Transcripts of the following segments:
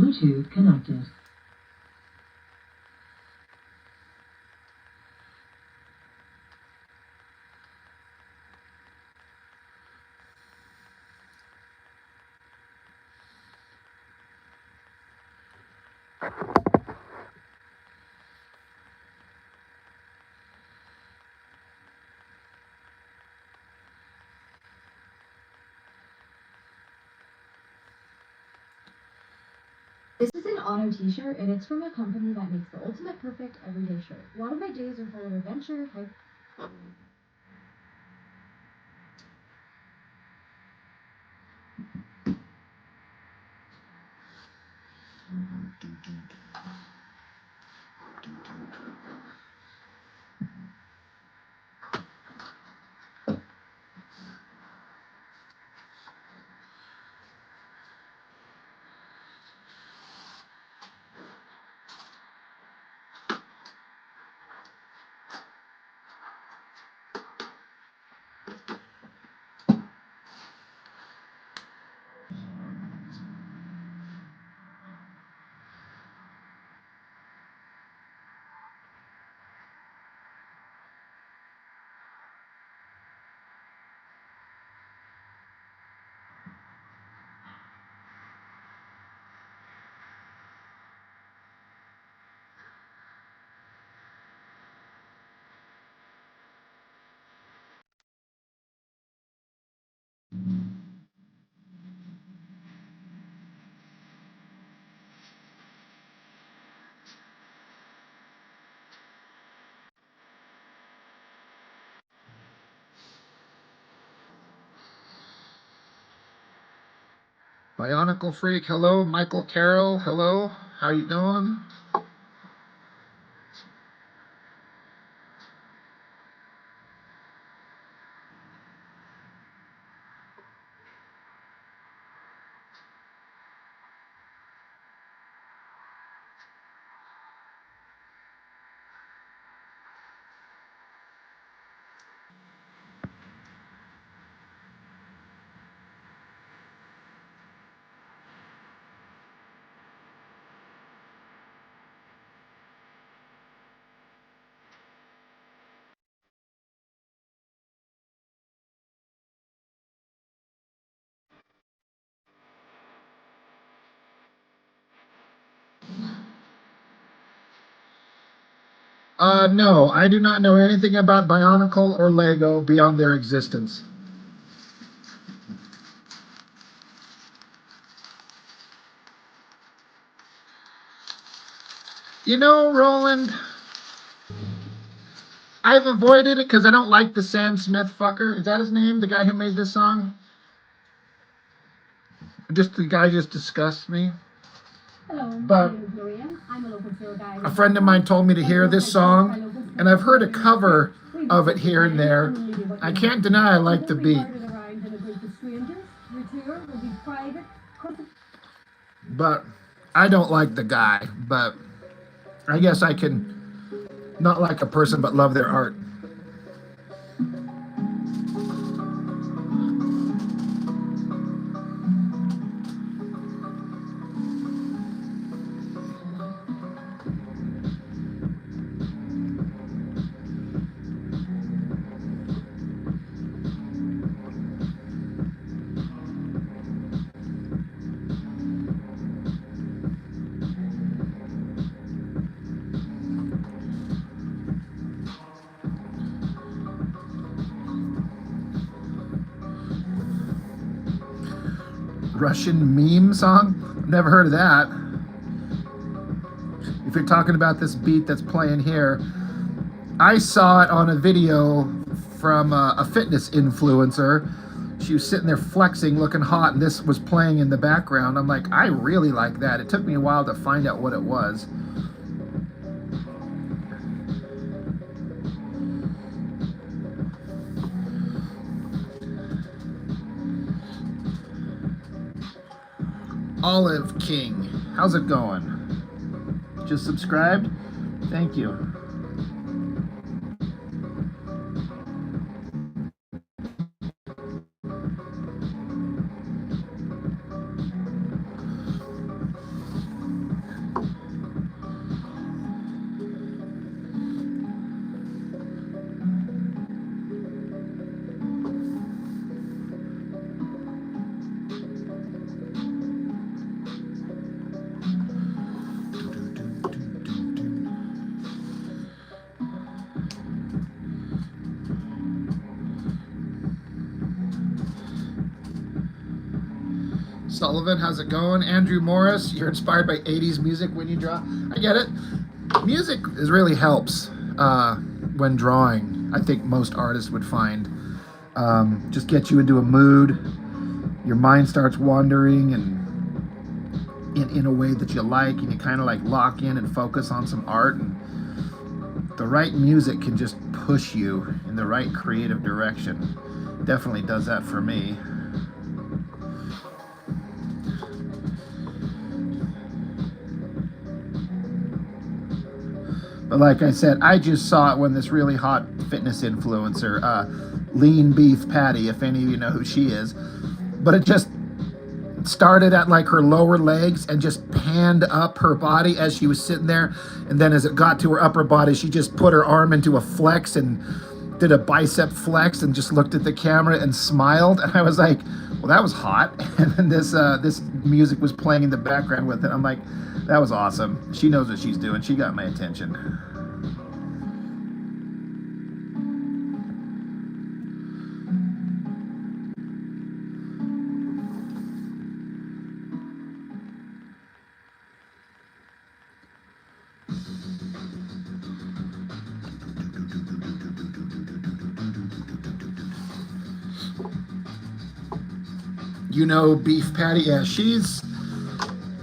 Bluetooth connected. This is an auto t-shirt, and it's from a company that makes the ultimate perfect everyday shirt. A lot of my days are full of adventure. Bionicle Freak, hello. Michael Carroll, hello. How you doing? No, I do not know anything about Bionicle or Lego beyond their existence. You know, Roland, I've avoided it because I don't like the Sam Smith fucker. Is that his name? The guy who made this song? Just the guy just disgusts me. Hello, But I'm a local tour guide. a friend of mine told me to hear this song, and I've heard a cover of it here and there. I can't deny I like the beat. But I don't like the guy, but I guess I can not like a person but love their art. Russian meme song? Never heard of that. If you're talking about this beat that's playing here, I saw it on a video from a fitness influencer. She was sitting there flexing, looking hot, and this was playing in the background. I'm like, I really like that. It took me a while to find out what it was. Olive King, how's it going? Just subscribed? Thank you. Sullivan, how's it going? Andrew Morris, you're inspired by 80s music when you draw. I get it. Music really helps when drawing. I think most artists would find just get you into a mood. Your mind starts wandering and in a way that you like, and you kind of like lock in and focus on some art, and the right music can just push you in the right creative direction. Definitely does that for me. But like I said, I just saw it when this really hot fitness influencer, Lean Beef Patty, if any of you know who she is, but it just started at like her lower legs and just panned up her body as she was sitting there, and then as it got to her upper body, she just put her arm into a flex and did a bicep flex and just looked at the camera and smiled. And I was like, well, that was hot. And then this music was playing in the background with it. I'm like, that was awesome. She knows what she's doing. She got my attention. You know Beef Patty? Yeah, she's,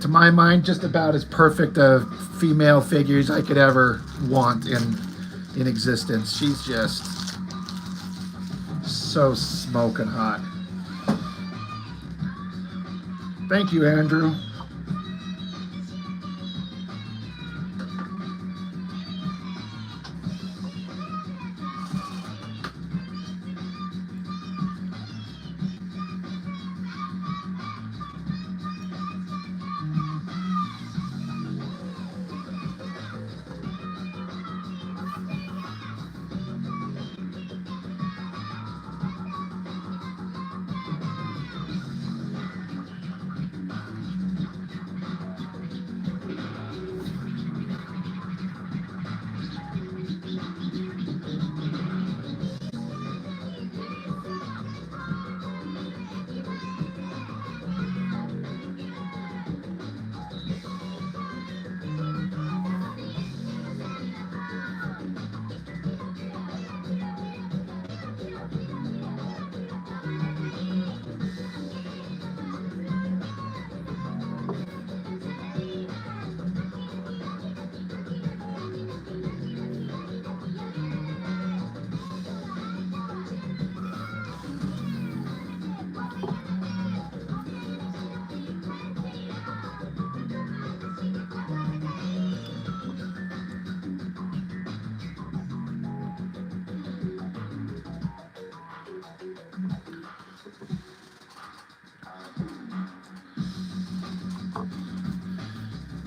to my mind, just about as perfect a female figure as I could ever want in existence. She's just so smoking hot. Thank you, Andrew.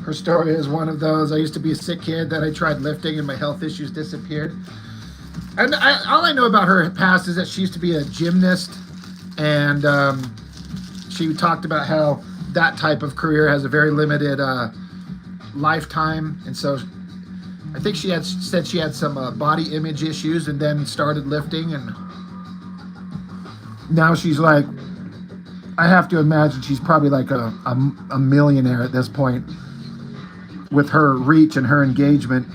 Her story is one of those. I used to be a sick kid that I tried lifting and my health issues disappeared. And all I know about her past is that she used to be a gymnast, and she talked about how that type of career has a very limited lifetime. And so I think she had said she had some body image issues and then started lifting, and now she's like, I have to imagine she's probably like a millionaire at this point with her reach and her engagement,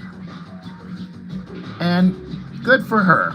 and good for her.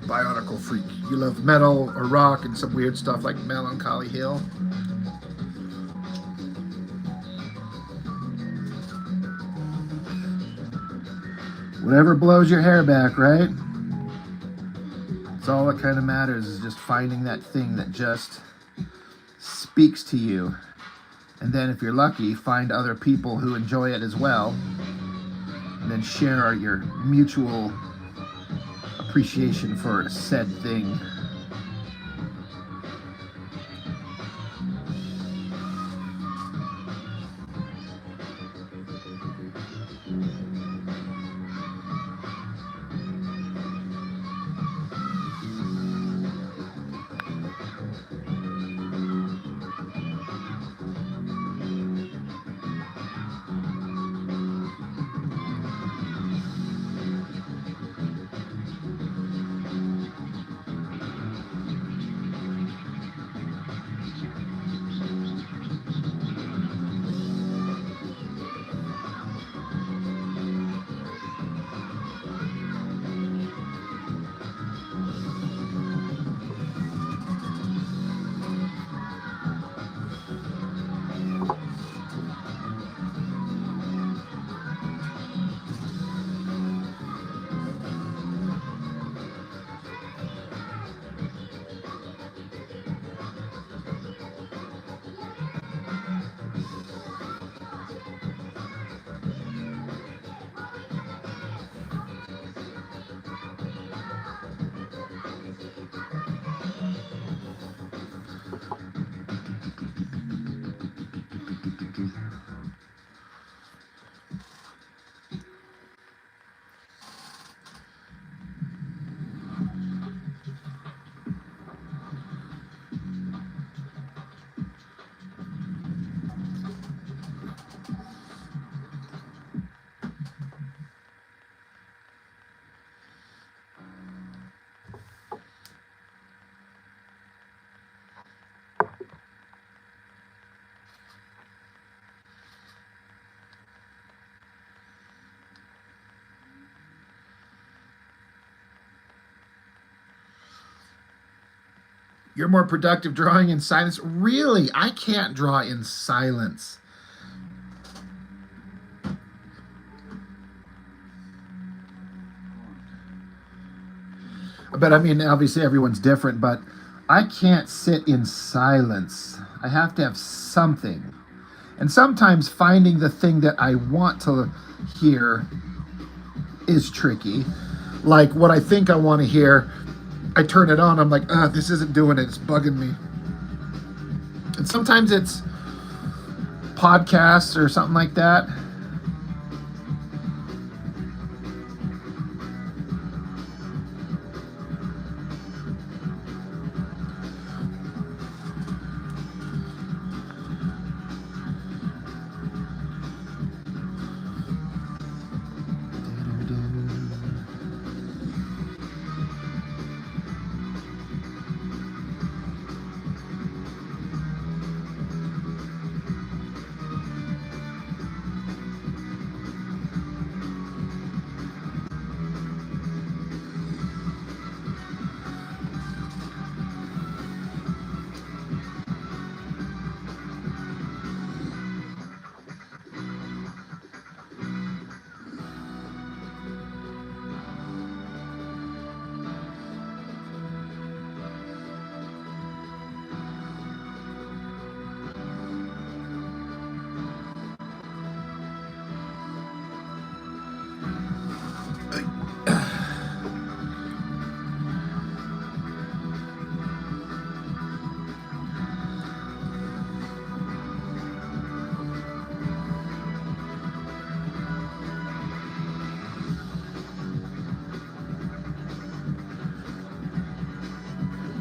Bionicle freak. You love metal or rock and some weird stuff like Melancholy Hill. Whatever blows your hair back, right? It's all that kind of matters, is just finding that thing that just speaks to you. And then if you're lucky, find other people who enjoy it as well. And then share your mutual appreciation for said thing. You're more productive drawing in silence. Really? I can't draw in silence. But I mean, obviously everyone's different, but I can't sit in silence. I have to have something. And sometimes finding the thing that I want to hear is tricky. Like what I think I want to hear, I turn it on, I'm like, this isn't doing it, it's bugging me. And sometimes it's podcasts or something like that.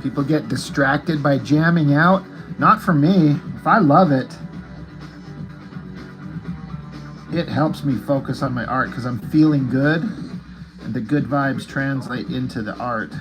People get distracted by jamming out. Not for me. If I love it, it helps me focus on my art because I'm feeling good, and the good vibes translate into the art.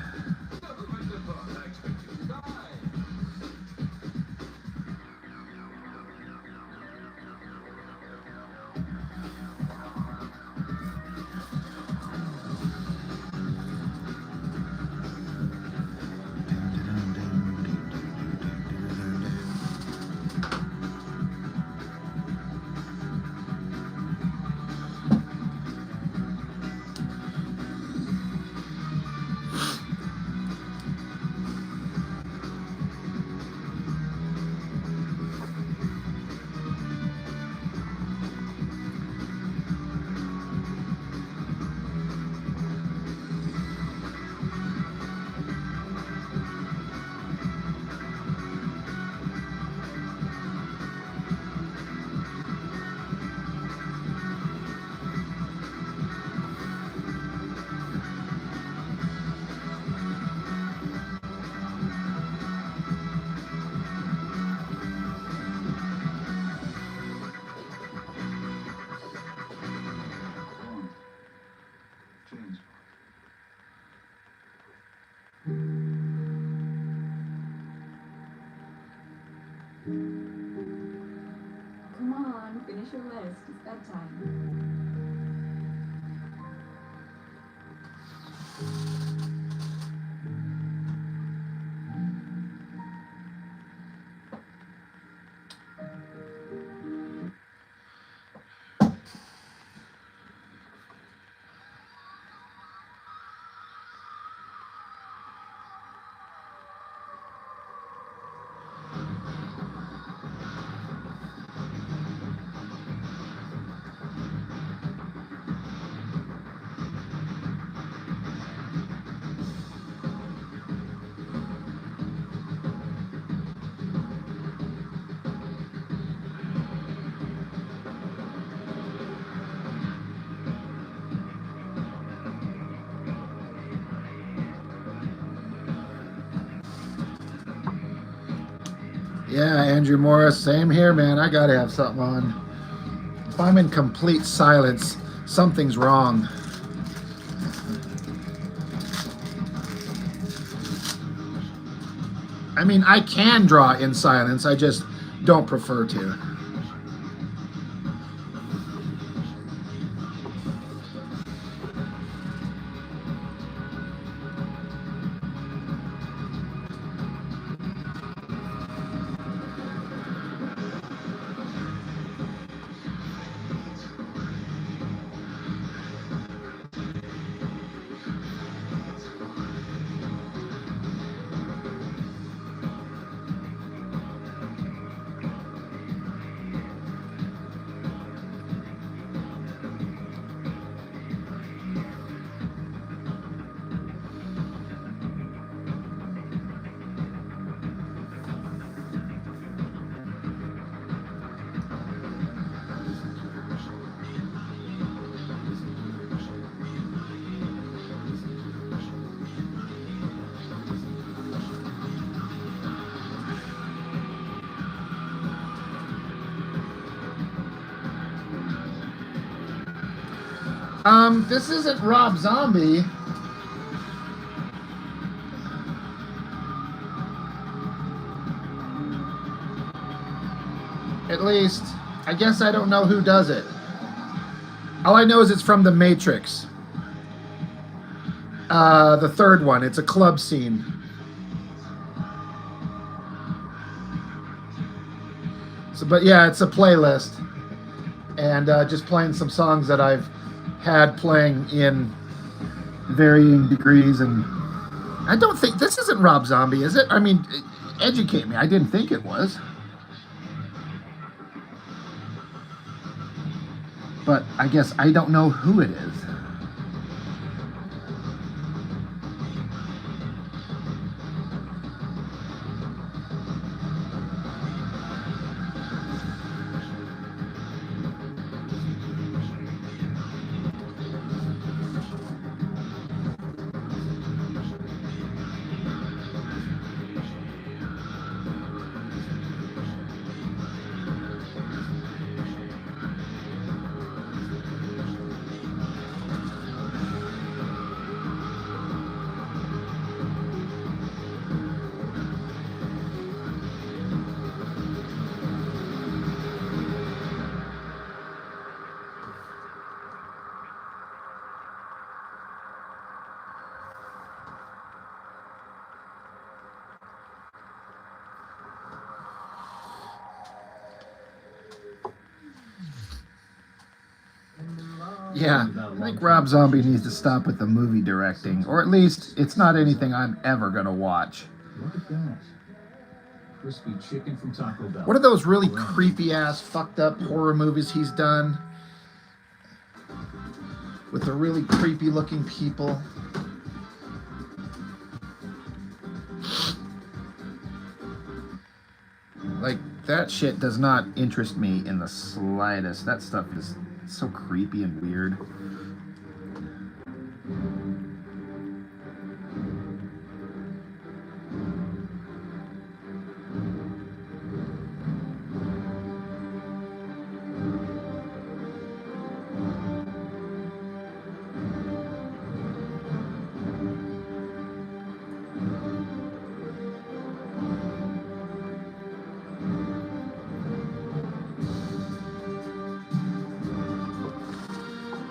Come on, finish your list. It's bedtime. Yeah, Andrew Morris, same here, man. I gotta have something on. If I'm in complete silence, something's wrong. I mean, I can draw in silence, I just don't prefer to. This isn't Rob Zombie. At least, I guess I don't know who does it. All I know is it's from The Matrix. The third one. It's a club scene. So, but yeah, it's a playlist. And just playing some songs that I've had playing in varying degrees. And I don't think, this isn't Rob Zombie, is it? I mean, educate me. I didn't think it was. But I guess I don't know who it is. Yeah, I think Rob Zombie needs to stop with the movie directing, or at least it's not anything I'm ever gonna watch. Look at that. Crispy chicken from Taco Bell. What are those really creepy ass, fucked up horror movies he's done? With the really creepy looking people. Like, that shit does not interest me in the slightest. That stuff is so creepy and weird.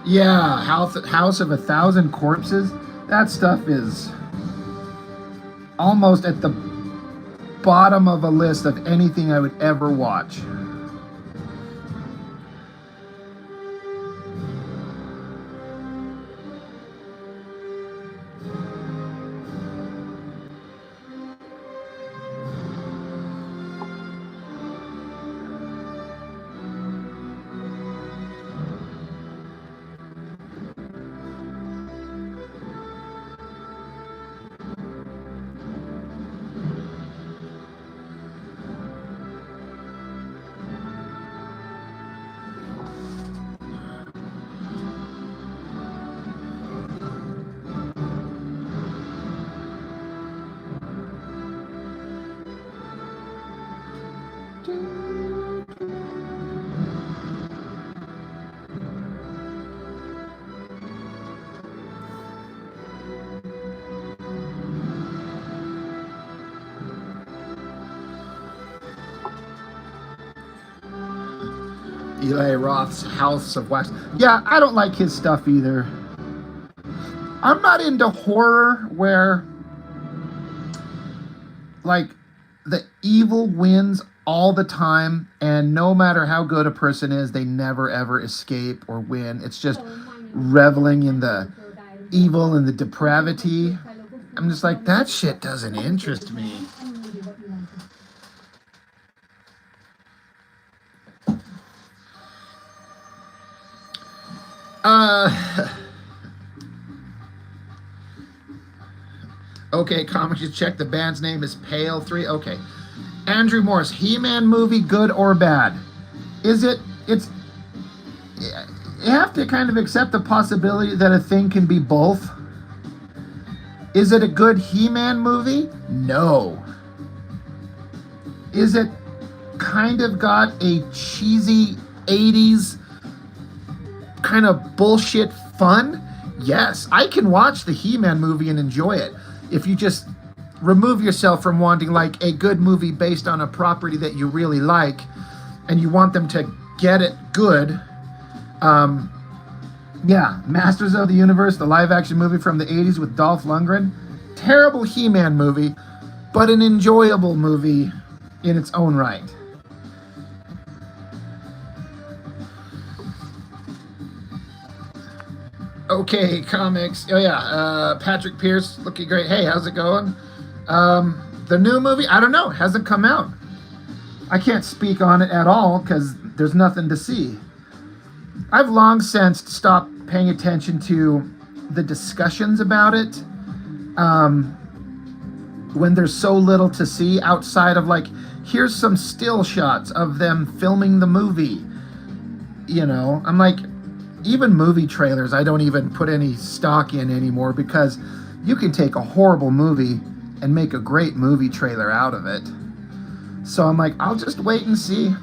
Yeah, House of a Thousand Corpses. That stuff is almost at the bottom of a list of anything I would ever watch. Eli Roth's House of Wax. Yeah, I don't like his stuff either. I'm not into horror where, like, the evil wins all the time, and no matter how good a person is, they never ever escape or win. It's just reveling in the evil and the depravity. I'm just like, that shit doesn't interest me. Okay, comics, you check. The band's name is Pale 3. Okay. Andrew Morris, He-Man movie, good or bad? Is it? It's. You have to kind of accept the possibility that a thing can be both. Is it a good He-Man movie? No. Is it kind of got a cheesy 80s kind of bullshit fun? Yes, I can watch the He-Man movie and enjoy it. If you just remove yourself from wanting like a good movie based on a property that you really like, and you want them to get it good. Yeah, Masters of the Universe, the live-action movie from the 80s with Dolph Lundgren. Terrible He-Man movie, but an enjoyable movie in its own right. Okay, comics. Oh yeah, Patrick Pierce looking great. Hey, how's it going? The new movie, I don't know, hasn't come out. I can't speak on it at all because there's nothing to see. I've long since stopped paying attention to the discussions about it when there's so little to see outside of like, here's some still shots of them filming the movie. You know, I'm like, even movie trailers, I don't even put any stock in anymore because you can take a horrible movie and make a great movie trailer out of it. So I'm like, I'll just wait and see.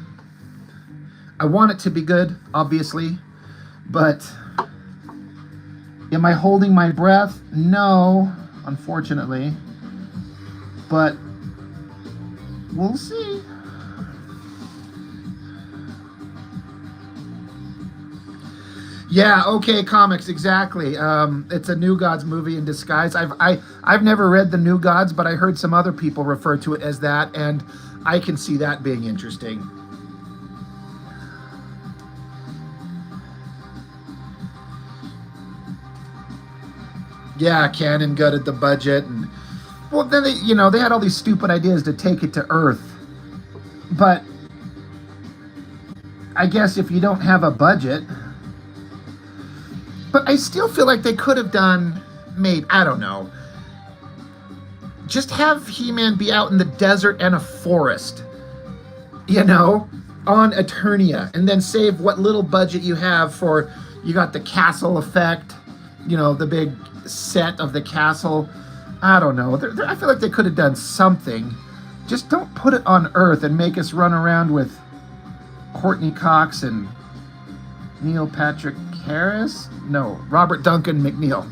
I want it to be good, obviously, but am I holding my breath? No, unfortunately, but we'll see. Yeah, okay, comics, exactly. It's a New Gods movie in disguise. I've never read the New Gods, but I heard some other people refer to it as that, and I can see that being interesting. Yeah, Canon gutted the budget, and well, then they had all these stupid ideas to take it to Earth, but I guess if you don't have a budget. But I still feel like they could have I don't know, just have He-Man be out in the desert and a forest, on Eternia, and then save what little budget you have for, you got the castle effect, the big set of the castle. I don't know. I feel like they could have done something. Just don't put it on Earth and make us run around with Courtney Cox and Neil Patrick Harris? No, Robert Duncan McNeil.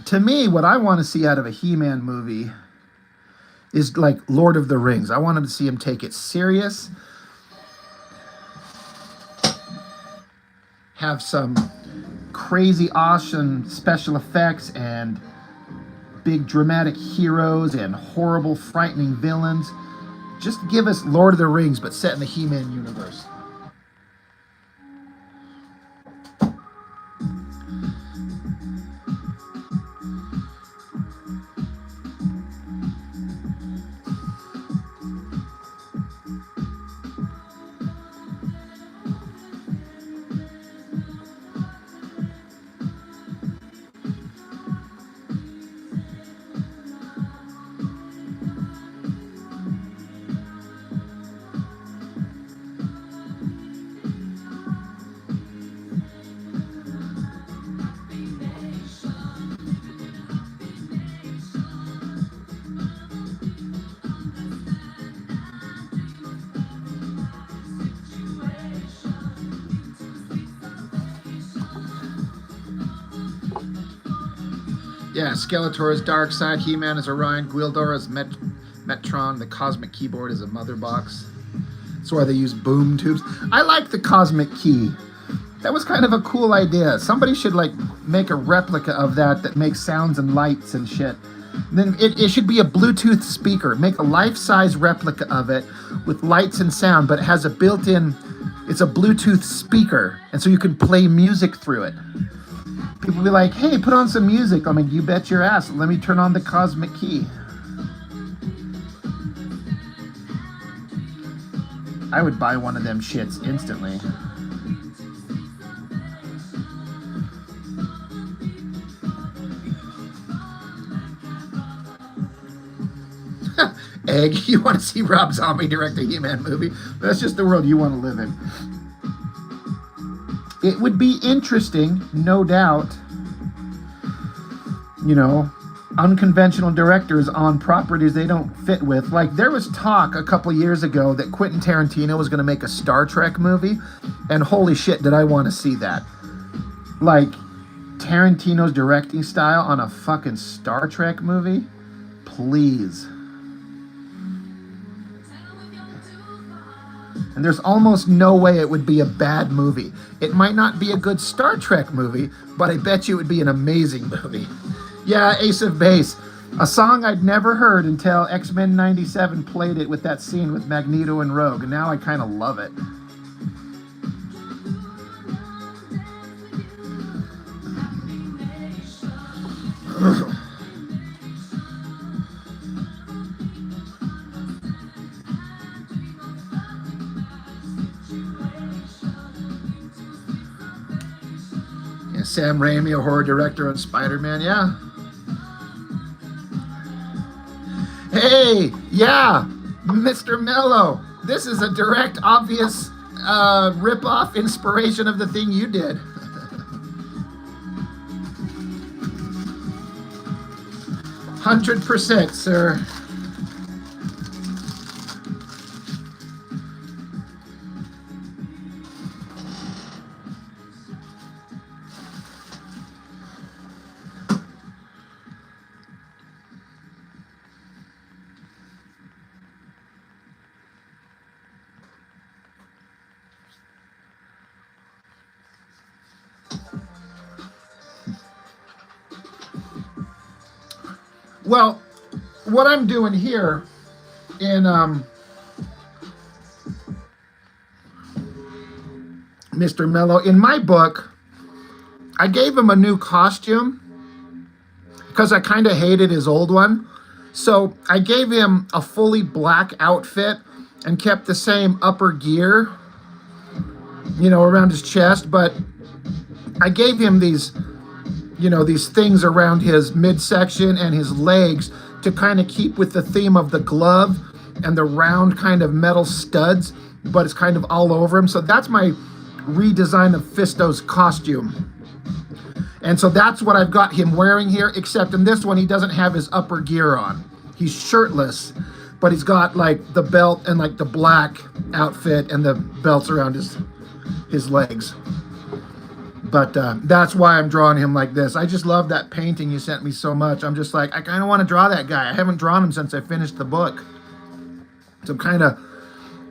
To me, what I want to see out of a He-Man movie is like Lord of the Rings. I want to see him take it serious. Have some crazy, awesome special effects and big dramatic heroes and horrible, frightening villains. Just give us Lord of the Rings, but set in the He-Man universe. Yeah, Skeletor is Darkseid, He-Man is Orion, Gwildor is Metron, the Cosmic Keyboard is a Mother Box. That's why they use boom tubes. I like the Cosmic Key. That was kind of a cool idea. Somebody should make a replica of that makes sounds and lights and shit. And then it should be a Bluetooth speaker. Make a life-size replica of it with lights and sound, but it has a built-in, it's a Bluetooth speaker, and so you can play music through it. People be like, hey, put on some music. I mean, you bet your ass. Let me turn on the Cosmic Key. I would buy one of them shits instantly. Egg, you want to see Rob Zombie direct a He-Man movie? That's just the world you want to live in. it would be interesting, no doubt, you know, unconventional directors on properties they don't fit with. Like, there was talk a couple years ago that Quentin Tarantino was going to make a Star Trek movie, and holy shit, did I want to see that. Like, Tarantino's directing style on a fucking Star Trek movie? Please. And there's almost no way it would be a bad movie. It might not be a good Star Trek movie, but I bet you it would be an amazing movie. Yeah, Ace of Base. A song I'd never heard until X-Men 97 played it with that scene with Magneto and Rogue, and now I kind of love it. Yeah, Sam Raimi, a horror director on Spider-Man, yeah. Hey, yeah, Mr. Mello. This is a direct, obvious rip-off inspiration of the thing you did. 100%, sir. Well, what I'm doing here in Mr. Mello, in my book, I gave him a new costume because I kind of hated his old one. So I gave him a fully black outfit and kept the same upper gear, you know, around his chest. But I gave him these, you know, these things around his midsection and his legs to kind of keep with the theme of the glove and the round kind of metal studs, but it's kind of all over him. So that's my redesign of Fisto's costume. And so that's what I've got him wearing here, except in this one, he doesn't have his upper gear on. He's shirtless, but he's got like the belt and like the black outfit and the belts around his legs. But that's why I'm drawing him like this. I just love that painting you sent me so much. I'm just like, I kind of want to draw that guy. I haven't drawn him since I finished the book. So I'm kind of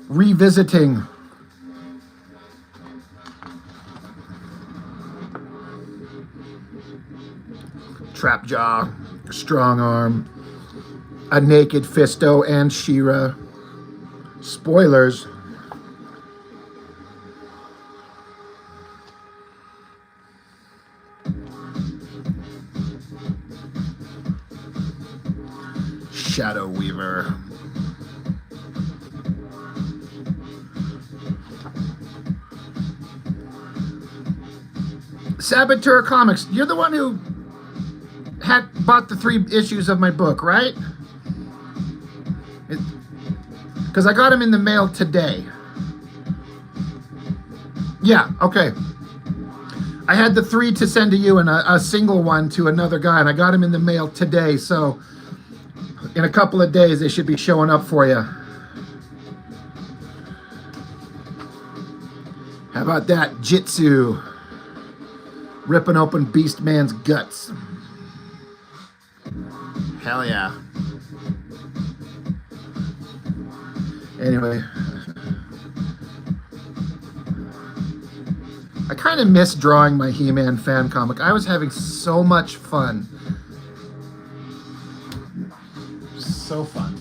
revisiting. Trap jaw, strong arm, a naked Fisto and She-Ra. Spoilers. Shadow Weaver. Saboteur Comics. You're the one who had bought the 3 issues of my book, right? Because I got them in the mail today. Yeah, okay. I had the 3 to send to you and a single one to another guy, and I got them in the mail today, so in a couple of days, they should be showing up for you. How about that? Jitsu. Ripping open Beast Man's guts. Hell yeah. Anyway. I kind of miss drawing my He-Man fan comic. I was having so much fun. So fun.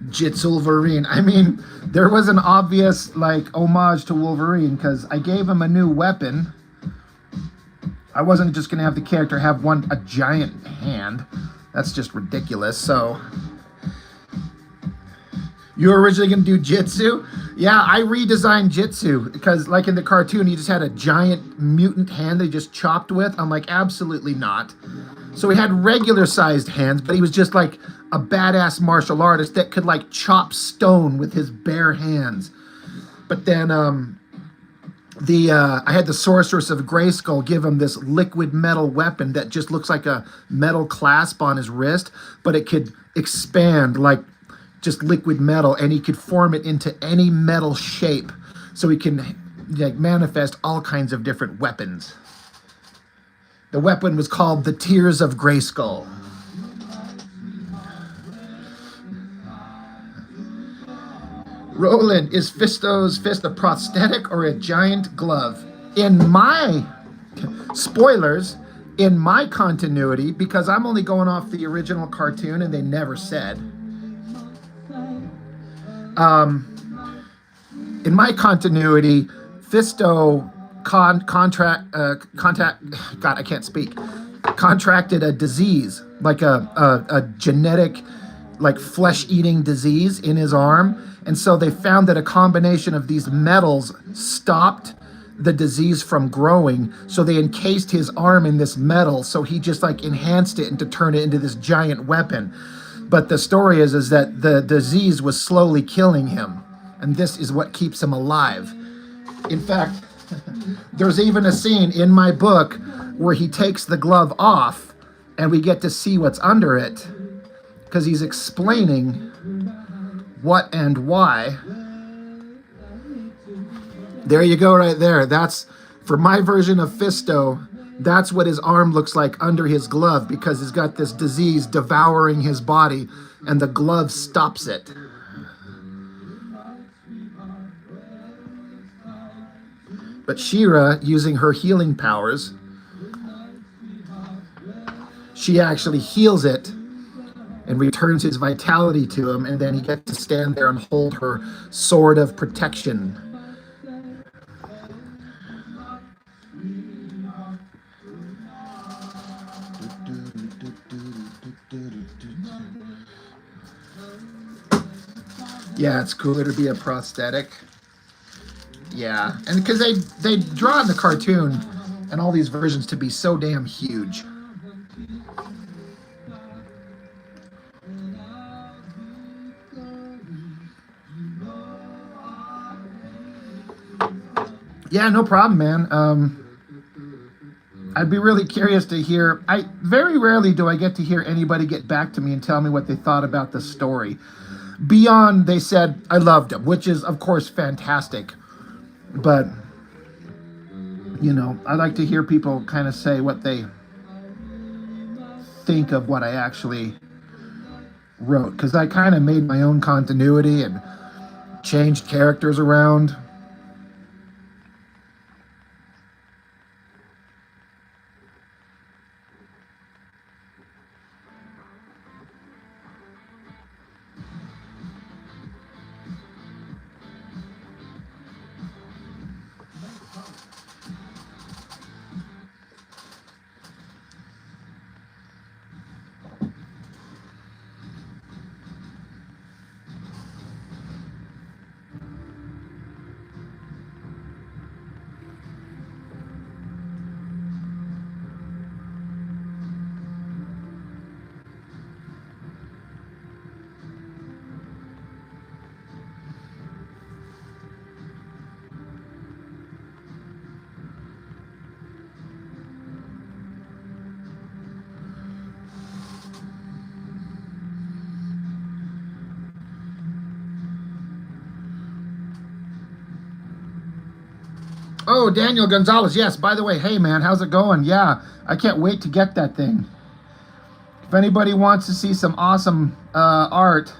Jitsulverine. I mean, there was an obvious like homage to Wolverine because I gave him a new weapon. I wasn't just gonna have the character have a giant hand. That's just ridiculous. So You were originally going to do Jitsu? Yeah, I redesigned Jitsu because, like in the cartoon, he just had a giant mutant hand that he just chopped with. I'm like, absolutely not. So he had regular sized hands, but he was just like a badass martial artist that could like chop stone with his bare hands. But then I had the Sorceress of Grayskull give him this liquid metal weapon that just looks like a metal clasp on his wrist, but it could expand like just liquid metal, and he could form it into any metal shape, so he can like manifest all kinds of different weapons. The weapon was called the Tears of Grayskull. Roland, is Fisto's fist a prosthetic or a giant glove? In my, spoilers, in my continuity, because I'm only going off the original cartoon and they never said. In my continuity, Fisto contracted a disease, like a genetic, like flesh-eating disease in his arm. And so they found that a combination of these metals stopped the disease from growing. So they encased his arm in this metal. So he just like enhanced it and to turn it into this giant weapon. But the story is that the disease was slowly killing him. And this is what keeps him alive. In fact, there's even a scene in my book where he takes the glove off and we get to see what's under it, because he's explaining what and why. There you go right there. That's, for my version of Fisto, that's what his arm looks like under his glove, because he's got this disease devouring his body and the glove stops it. But She-Ra, using her healing powers, she actually heals it and returns his vitality to him, and then he gets to stand there and hold her sword of protection. Yeah, it's cooler to be a prosthetic. Yeah, and because they draw in the cartoon and all these versions to be so damn huge. Yeah, no problem, man. I'd be really curious to hear. Very rarely do I get to hear anybody get back to me and tell me what they thought about the story. Beyond, they said, I loved him, which is, of course, fantastic. But, you know, I like to hear people kind of say what they think of what I actually wrote. Because I kind of made my own continuity and changed characters around. Oh, Daniel Gonzalez. Yes, by the way, hey, man, how's it going? Yeah, I can't wait to get that thing. If anybody wants to see some awesome art,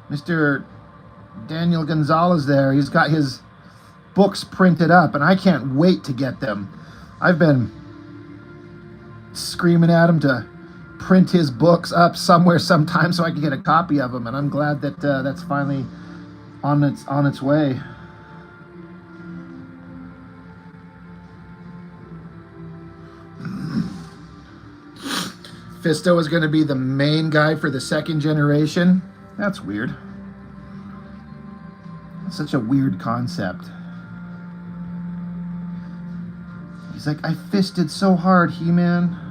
Mr. Daniel Gonzalez there, he's got his books printed up, and I can't wait to get them. I've been screaming at him to print his books up somewhere sometime so I can get a copy of them, and I'm glad that that's finally on its way. Fisto is going to be the main guy for the second generation. That's weird. Such a weird concept. He's like, I fisted so hard, He-Man.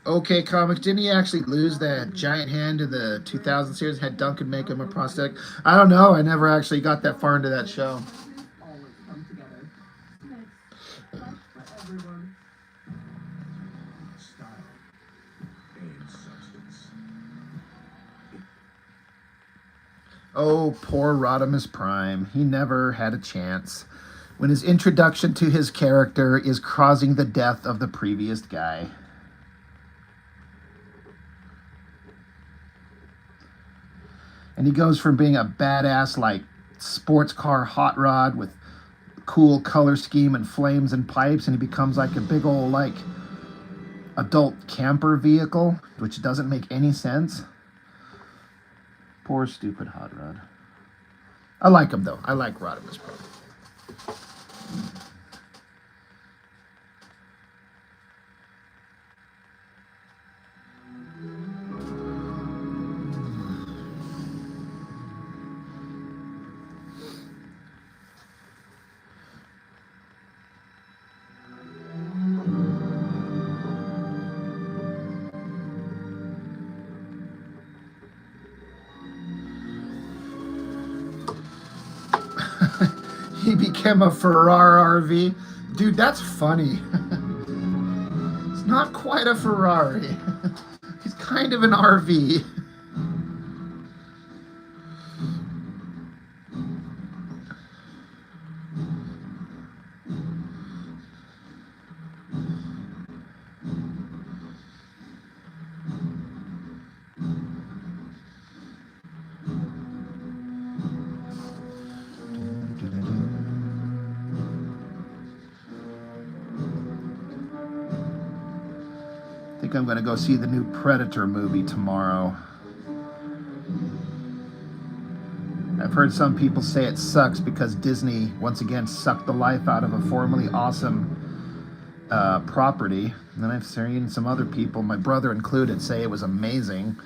Okay, Comics, didn't he actually lose that giant hand in the 2000 series? Had Duncan make him a prosthetic? I don't know. I never actually got that far into that show. Oh, poor Rodimus Prime. He never had a chance when his introduction to his character is causing the death of the previous guy. And he goes from being a badass, like, sports car hot rod with cool color scheme and flames and pipes, and he becomes like a big old, like, adult camper vehicle, which doesn't make any sense. Poor stupid hot rod. I like him, though. I like Rodimus Prime. He became a Ferrari RV. Dude, that's funny. It's not quite a Ferrari. He's kind of an RV. I think I'm going to go see the new Predator movie tomorrow. I've heard some people say it sucks because Disney once again sucked the life out of a formerly awesome property. And then I've seen some other people, my brother included, say it was amazing.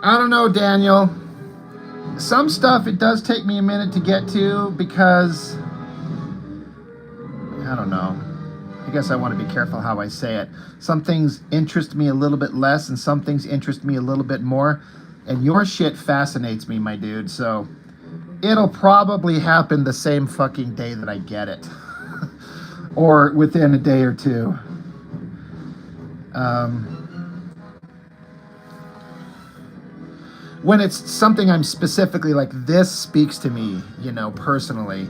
I don't know, Daniel. Some stuff it does take me a minute to get to because I don't know. I guess I want to be careful how I say it. Some things interest me a little bit less and some things interest me a little bit more. And your shit fascinates me, my dude. So it'll probably happen the same fucking day that I get it. Or within a day or two. When it's something I'm specifically like, this speaks to me, you know, personally.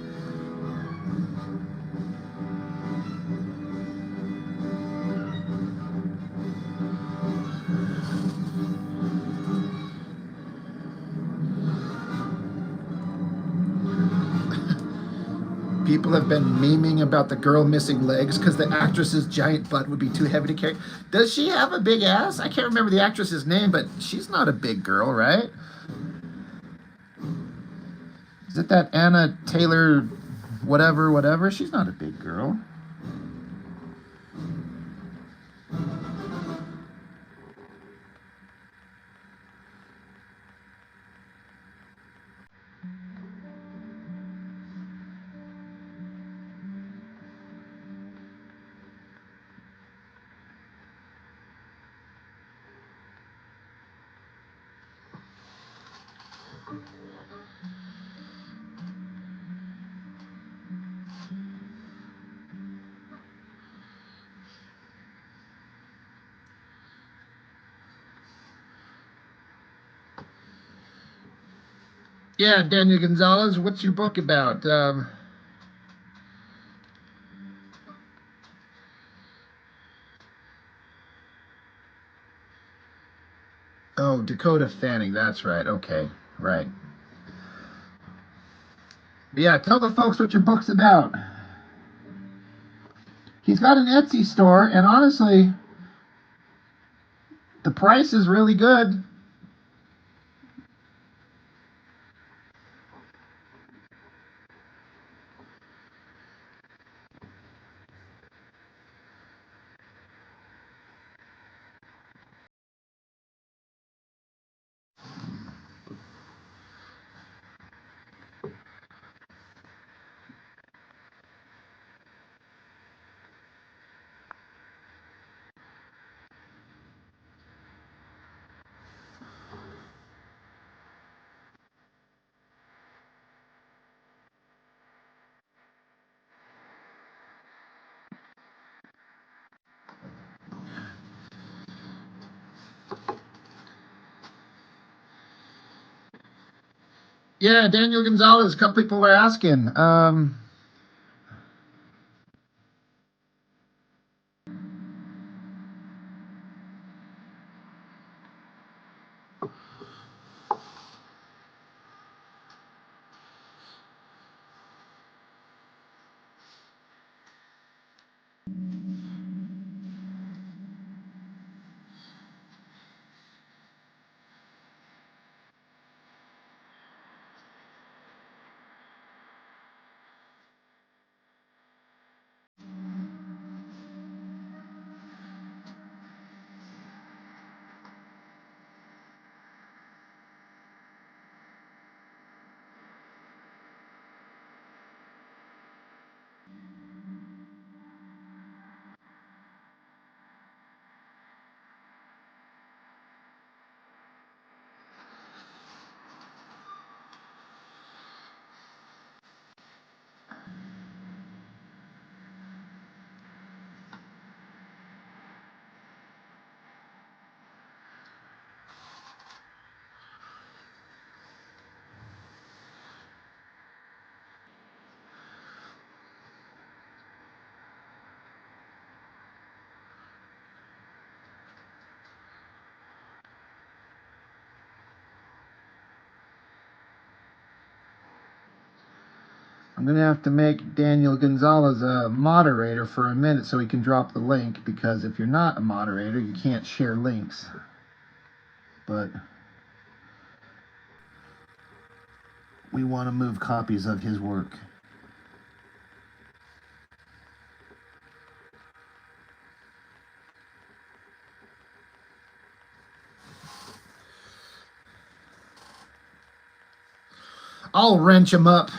People have been memeing about the girl missing legs because the actress's giant butt would be too heavy to carry. Does she have a big ass? I can't remember the actress's name, but she's not a big girl, right? Is it that Anna Taylor whatever? She's not a big girl. Yeah, Daniel Gonzalez, what's your book about? Oh, Dakota Fanning. That's right. Okay, right. Yeah, tell the folks what your book's about. He's got an Etsy store, and honestly, the price is really good. Yeah, Daniel Gonzalez. A couple people were asking. I'm going to have to make Daniel Gonzalez a moderator for a minute so he can drop the link, because if you're not a moderator, you can't share links. But we want to move copies of his work. I'll wrench him up.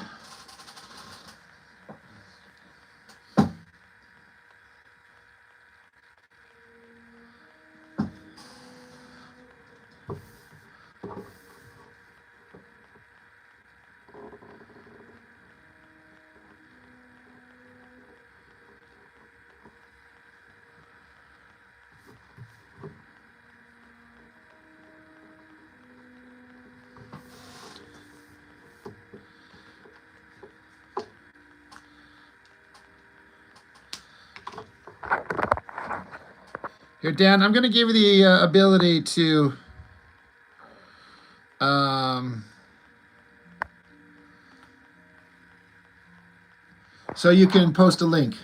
Here, Dan, I'm going to give you the ability to so you can post a link.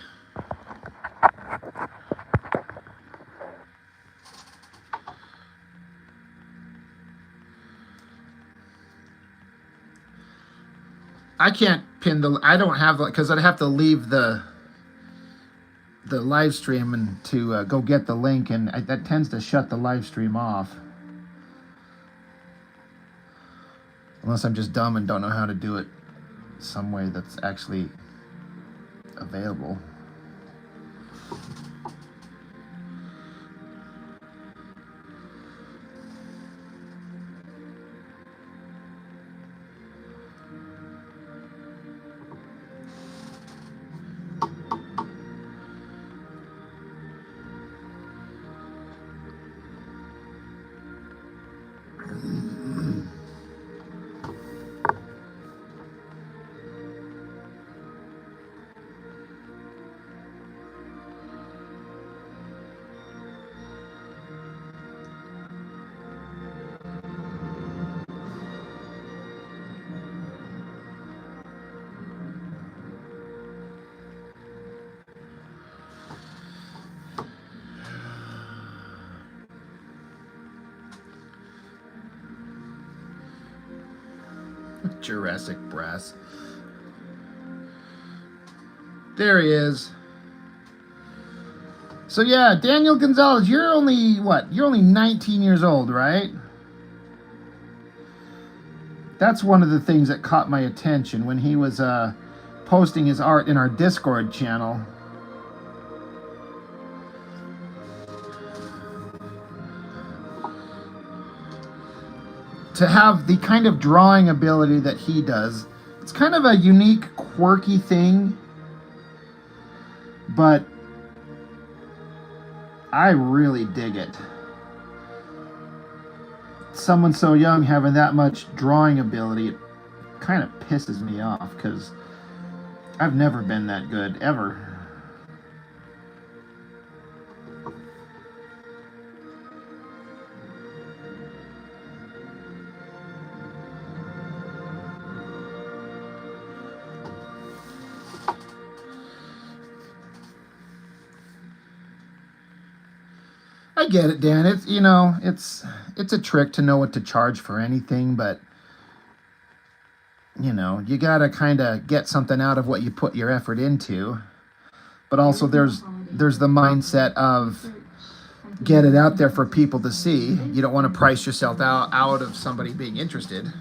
I can't pin the. I don't have, because I'd have to leave the live stream and to go get the link, and that tends to shut the live stream off. Unless I'm just dumb and don't know how to do it some way that's actually available. Jurassic Brass. There he is. So yeah, Daniel Gonzalez, you're only, what? You're only 19 years old, right? That's one of the things that caught my attention when he was posting his art in our Discord channel. To have the kind of drawing ability that he does, it's kind of a unique, quirky thing, but I really dig it. Someone so young having that much drawing ability, it kind of pisses me off because I've never been that good, ever. I get it, Dan. It's, you know, it's a trick to know what to charge for anything, but you know, you gotta kind of get something out of what you put your effort into. But also, there's the mindset of get it out there for people to see. You don't want to price yourself out of somebody being interested.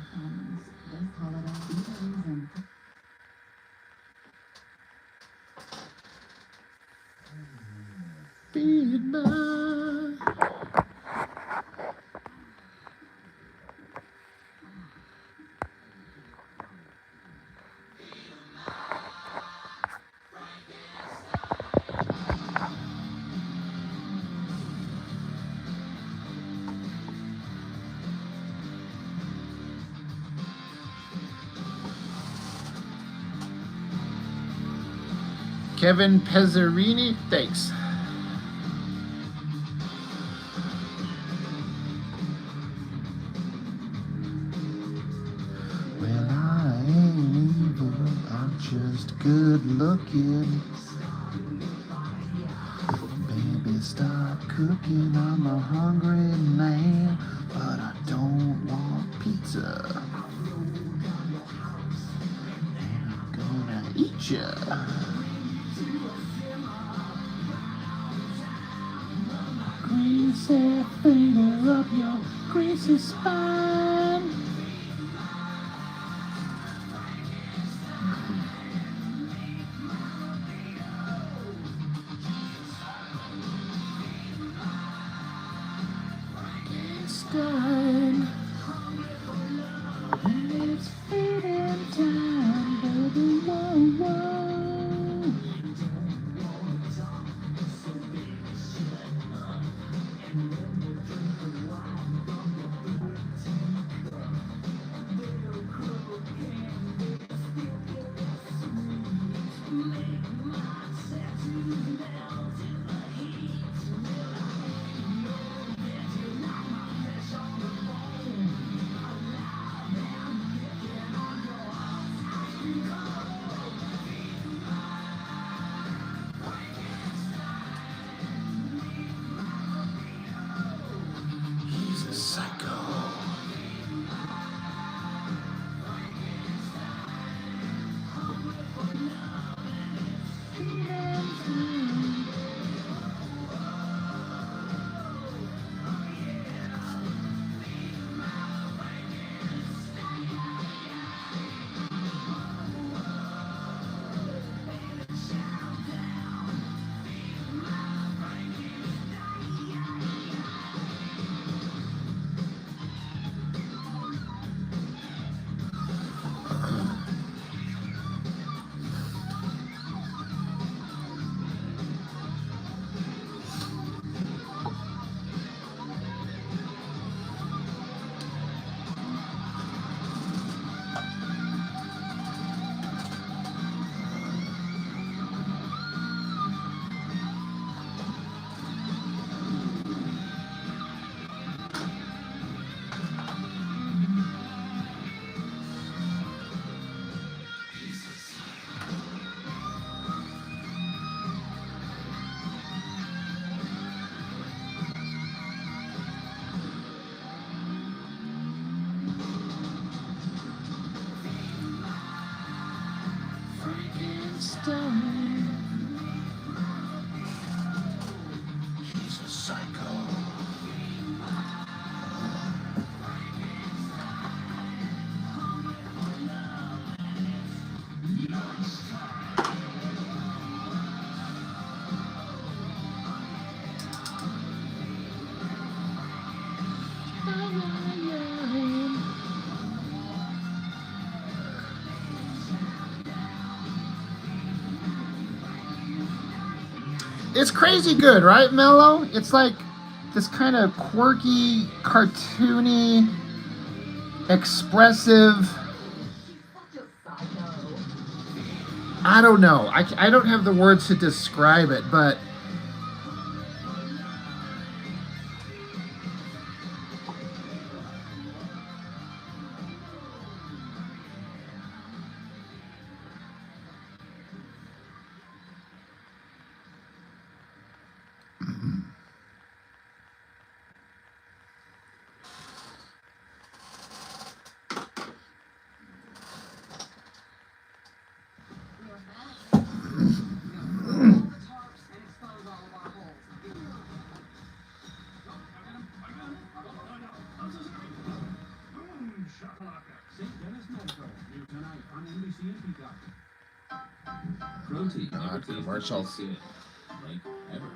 Kevin Pezzerini, thanks. Well, I ain't evil, I'm just good looking. Baby, start cooking, I'm a hungry man, but I don't want pizza. I'm gonna eat ya. Greasy finger up your greasy spine. Frankenstein. It's feeding time, baby. Whoa, whoa. It's crazy good, right, Mello? It's like this kind of quirky, cartoony, expressive. I don't know. I don't have the words to describe it, but Protein. God, Never tasted commercials. so good. Like, ever.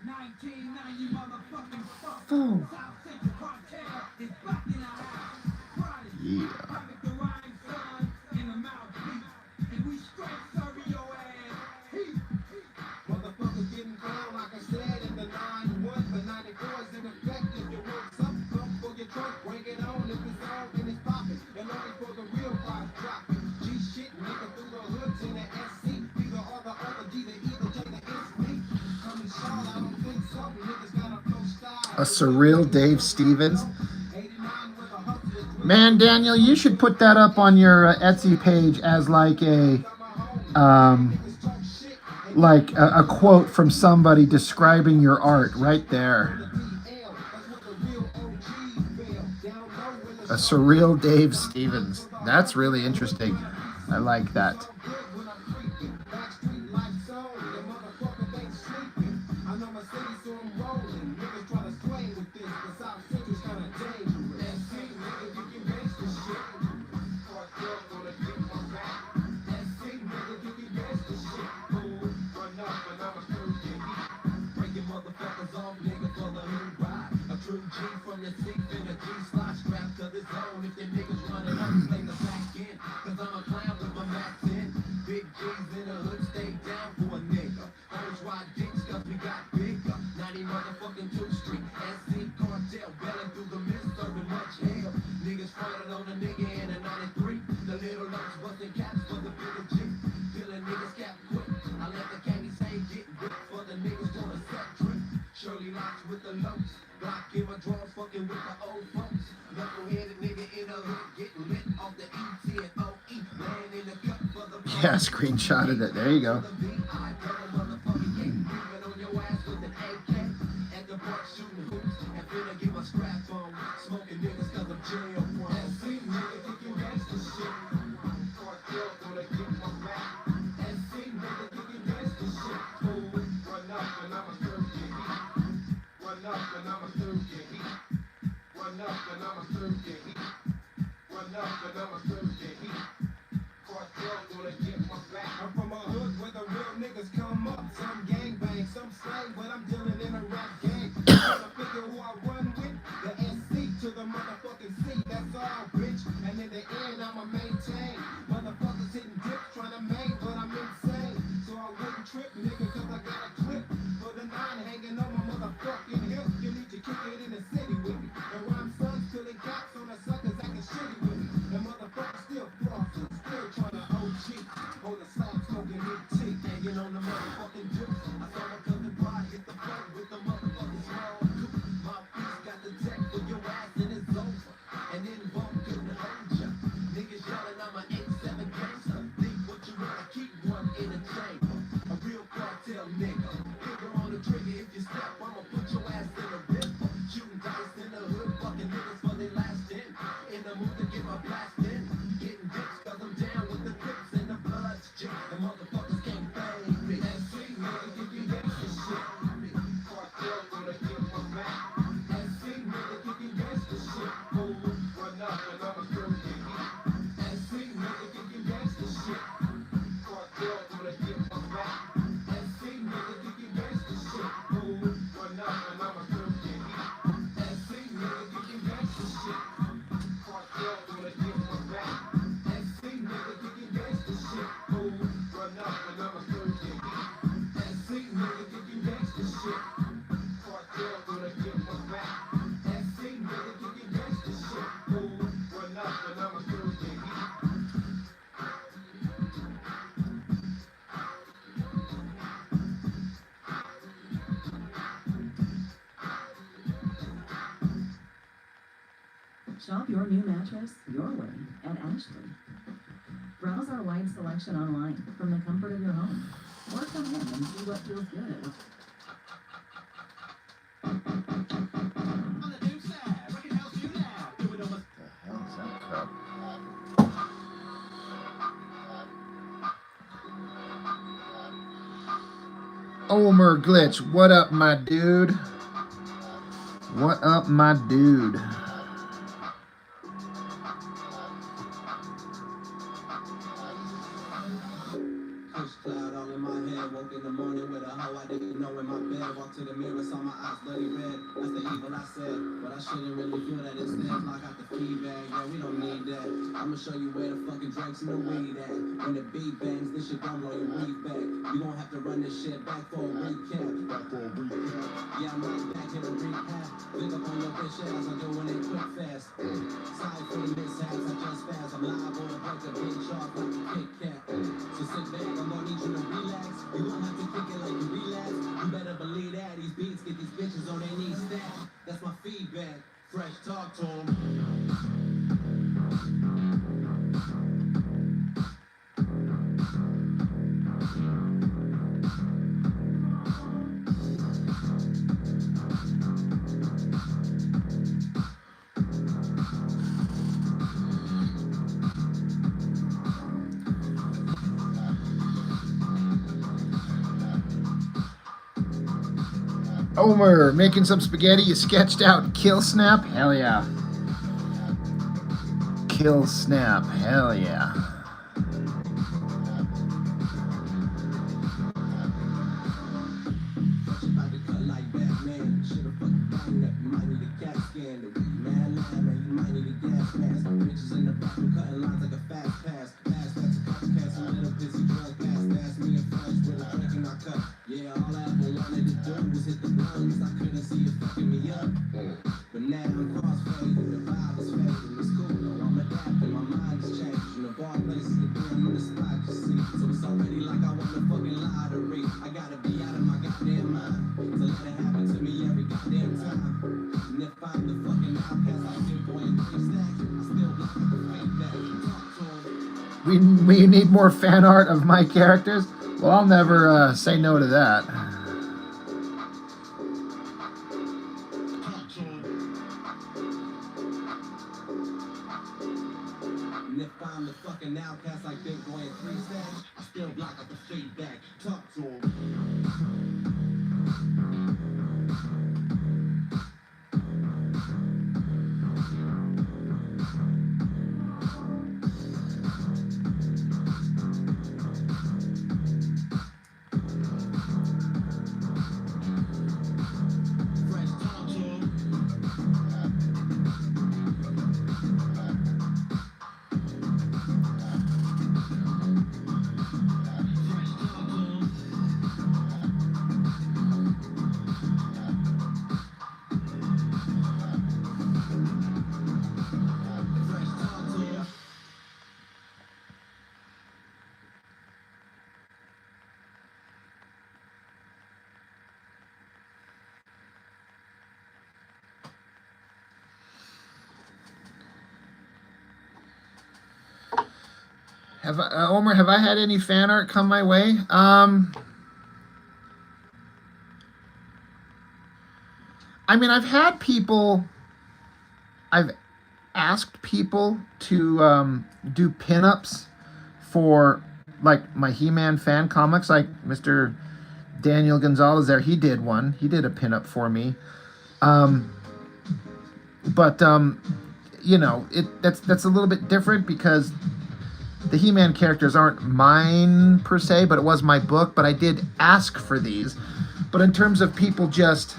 1990 motherfucking fuck. oh, South Central Cartel is back in our house. Friday. yeah. Private the rhyme son in the mouthpiece. And we straight serve your ass. Heat. Motherfuckers getting down like I said in the 91. The 94 is in effect. If you want something, come for your trunk. Bring it on. If it's on, then it's popping. And only for the real vibes dropping. G shit, nigga through the hoods in the SC. Either or the other, either J, the it's me. Coming short, I don't think so. Niggas got a flow style. A surreal Dave Stevens. Man, Daniel, you should put that up on your Etsy page as like a quote from somebody describing your art right there. A surreal Dave Stevens. That's really interesting. I like that. Yeah, screenshotted it. There you go. I'm from a hood where the real niggas come up. Some gang bang, some slang, but I'm dealing in a rap gang. Tryna figure who I run with? The SC to the motherfucking C. That's all, bitch. And in the end, I'ma maintain. Motherfuckers hitting dips, tryna main, but I'm insane. So I wouldn't trip, nigga, cause I got a clip. For the 9 hanging on my motherfucking hip. You need to kick it in the city with me. The rhyme son's killing cops on the suckers acting shitty with me. The motherfuckers still flossing, still tryna OG. On the slab smoking big tea, hanging on the motherfucking juice. I saw my cousin Brian hit the front with the motherfucking small coupe. My piece got the tech for your ass and it's over. And then won't couldn't hold ya. Niggas yelling I'm an 8-7 gangster. Think what you wanna, keep one in the chamber. A real cartel nigga. Finger on the trigger if you step, I'ma put your ass in the river. Shooting dice in the hood, fucking niggas for they last in. In the mood to get my blast in. Getting dicks cause I'm down with the crips and the blood. The motherfuckers can't fade me. SC, nigga, give me gangsta shit. Cartel gonna get my back. SC, nigga, give me gangsta shit. Fool, run up and I'ma serve you heat. SC, nigga, give me gangsta shit. Cartel gonna get my back. SC, nigga, give me gangsta shit. Fool, run up and I'ma serve you heat. SC, nigga, give me gangsta shit. Cartel gonna get my back. SC, nigga, give me gangsta shit. Fool, run up and I'ma your new mattress your way at Ashley. Browse our wide selection online from the comfort of your home. Or come in and see what feels good at On the new side, Wrecking House you now. Do it over. The hell is that crap? Omer Glitch, what up, my dude? What up, my dude? Push cloud all in my head. Woke in the morning with a hoe I didn't know in my bed. Walked to the mirror, saw my eyes bloody red. That's the evil I said, but I shouldn't really feel that instead. Lock out the feedback, yeah, we don't need that. I'ma show you where the fucking drinks and the weed at. When the beat bangs, this shit don't blow your weed back. You gon' have to run this shit back for a recap. Yeah, I'm right back in the recap. Pick up on your bitch ass, I'm doing it quick fast. Sorry for the mishaps, I just fast. I'm live on the break, a bitch off like a Kit Kat. So sit back, I'm gonna need you to relax. You gon' have to kick it like you relapse. You better believe that these beats get these bitches on their knees stacked. That's my feedback. Fresh talk to 'em. Omer, making some spaghetti. You sketched out Kill Snap? Hell yeah. Kill Snap. Hell yeah. About to cut like Batman. Should've fucking done that. You might need a CAT scan. The weed man line, man. You might need a gas mask. Bitches in the bathroom cutting lines like a fast pass. Fast, that's a copycat. Some little pissy drug pass. That's me and Fresh with a drink in our cup. Yeah, all I ever wanted to do was hit the lungs. I couldn't see you fucking me up. But now I'm crossfading. The vibe is fading. It's cool though. I'm adapting. My mind is changing. The bar places the damn in the spot, you see. So it's already like I won the fucking lottery. I gotta be out of my goddamn mind. To let it happen to me every goddamn time. And if I'm the fucking outcast, I get boy and three stacks. I still look like a fake back. Talk to 'em. We need more fan art of my characters. Well, I'll never say no to that. Talk to 'em. And if I'm the fucking outcast like Big Boy and three stacks, I still block up the feedback. Talk to 'em. Fresh talk to 'em. Fresh talk to 'em. Fresh talk to 'em. Have I, Omer, have I had any fan art come my way? I mean, I've had people. I've asked people to do pinups for like my He-Man fan comics, like Mr. Daniel Gonzalez. There, he did one. He did a pinup for me. But you know, that's a little bit different because the He-Man characters aren't mine per se, but it was my book. But I did ask for these. But in terms of people just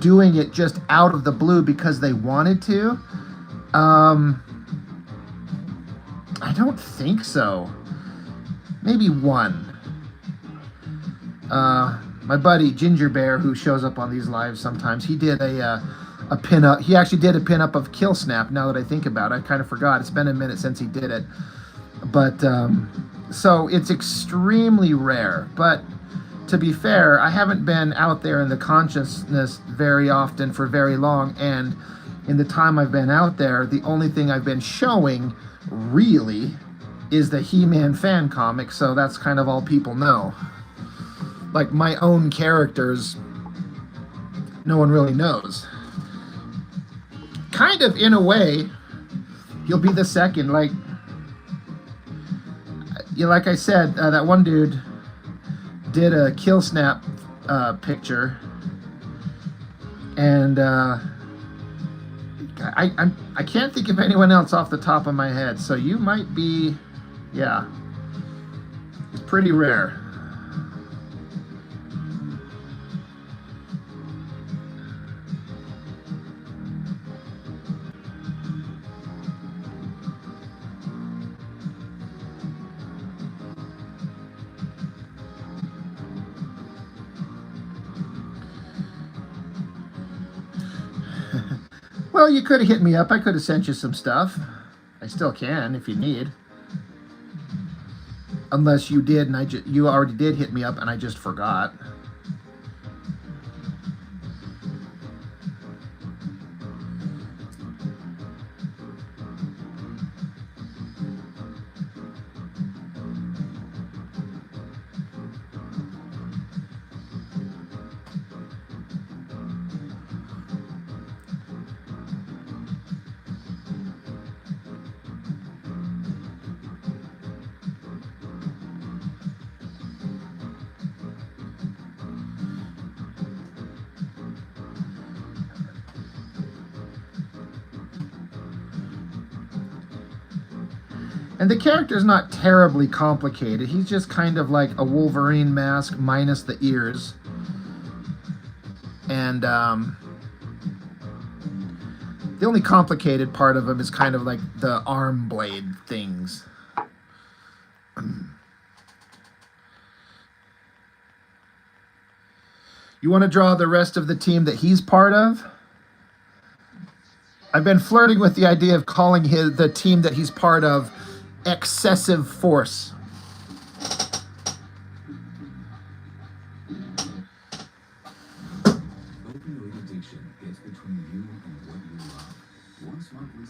doing it just out of the blue because they wanted to, I don't think so. Maybe one. My buddy Ginger Bear, who shows up on these lives sometimes, he did a pinup. He actually did a pinup of Kill Snap. Now that I think about it, I kind of forgot. It's been a minute since he did it. But so it's extremely rare. But to be fair, I haven't been out there in the consciousness very often for very long, and in the time I've been out there, the only thing I've been showing really is the He-Man fan comic, so that's kind of all people know. Like my own characters, no one really knows. Kind of, in a way, he'll be the second. Like I said, that one dude did a Kill Snap picture, and I can't think of anyone else off the top of my head. So you might be, yeah, it's pretty rare. Well, you could have hit me up. I could have sent you some stuff. I still can if you need. Unless you did, and you already did hit me up, and I just forgot. And the character's not terribly complicated. He's just kind of like a Wolverine mask minus the ears. And the only complicated part of him is kind of like the arm blade things. You want to draw the rest of the team that he's part of? I've been flirting with the idea of calling the team that he's part of Excessive Force. Opioid addiction gets between you and what you love. Once monthly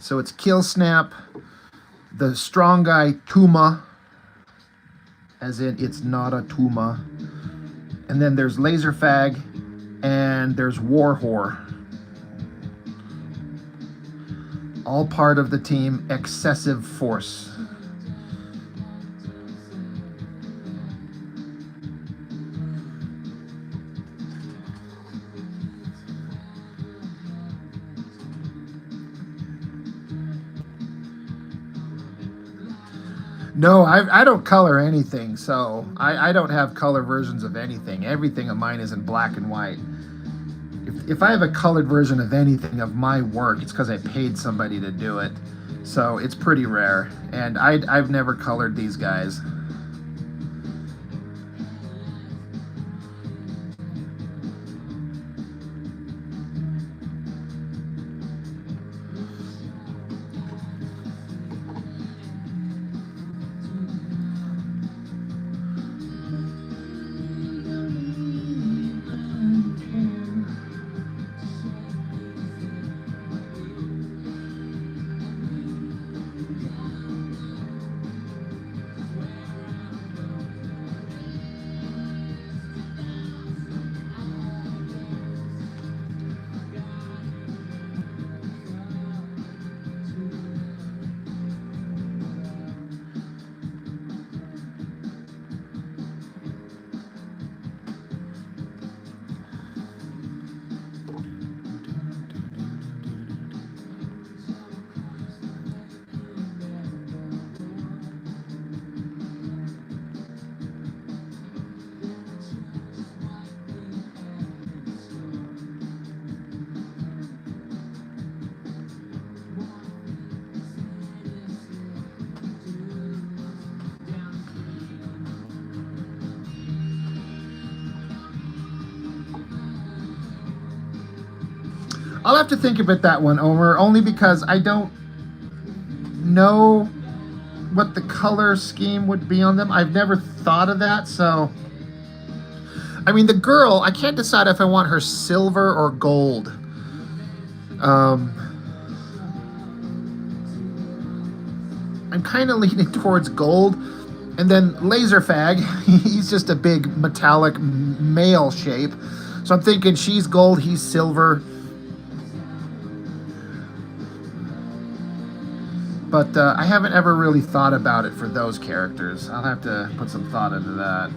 So it's Kill Snap, the strong guy Tuma, as in it's not a Tuma, and then there's Laser Fag, and there's War Whore. All part of the team Excessive Force. No, I don't color anything, so I don't have color versions of anything. Everything of mine is in black and white. If I have a colored version of anything of my work, it's because I paid somebody to do it. So it's pretty rare. And I've never colored these guys. I'll have to think about that one, Omer, only because I don't know what the color scheme would be on them. I've never thought of that, so I mean, the girl, I can't decide if I want her silver or gold. I'm kind of leaning towards gold. And then Laserfag, he's just a big metallic male shape. So I'm thinking she's gold, he's silver. But I haven't ever really thought about it for those characters. I'll have to put some thought into that.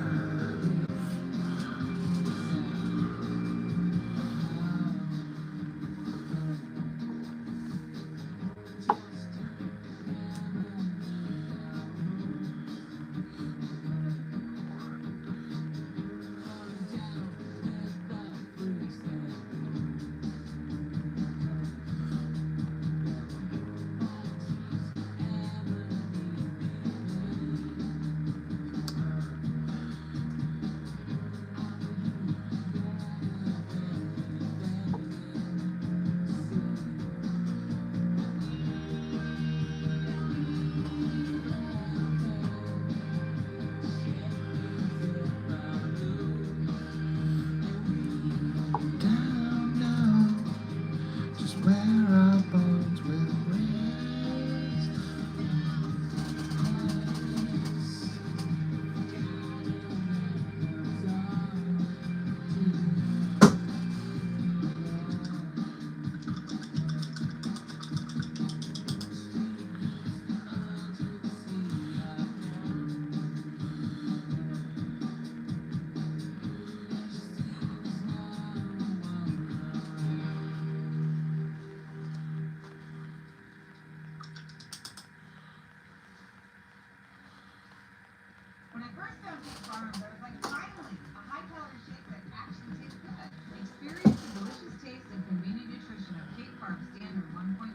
When I first found Pig Farms, I was like, finally, a high-calorie shake that actually tastes good. Experience the delicious taste and convenient nutrition of Pig Farms Standard 1.1.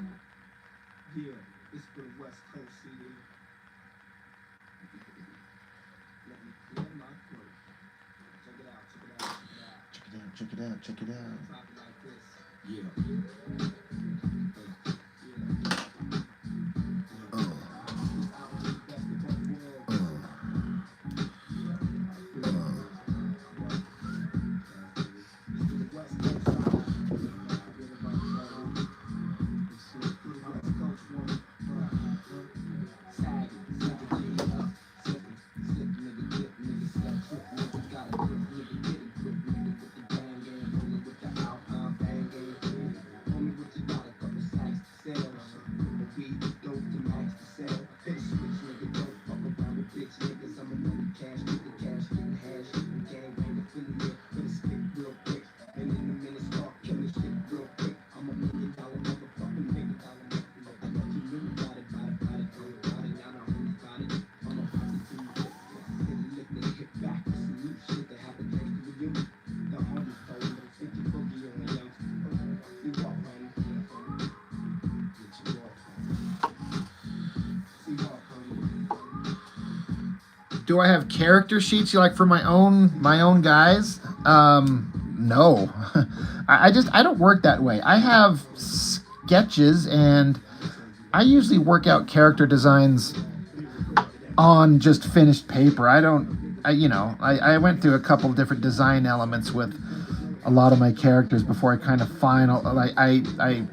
Yeah, it's the West Coast CD. Let me clear my throat. Check it out, check it out, check it out. Check it out, check it out, check it out. Drop it like this. Yeah. Do I have character sheets you like for my own guys? No. I don't work that way. I have sketches and I usually work out character designs on just finished paper. I went through a couple different design elements with a lot of my characters before I kind of I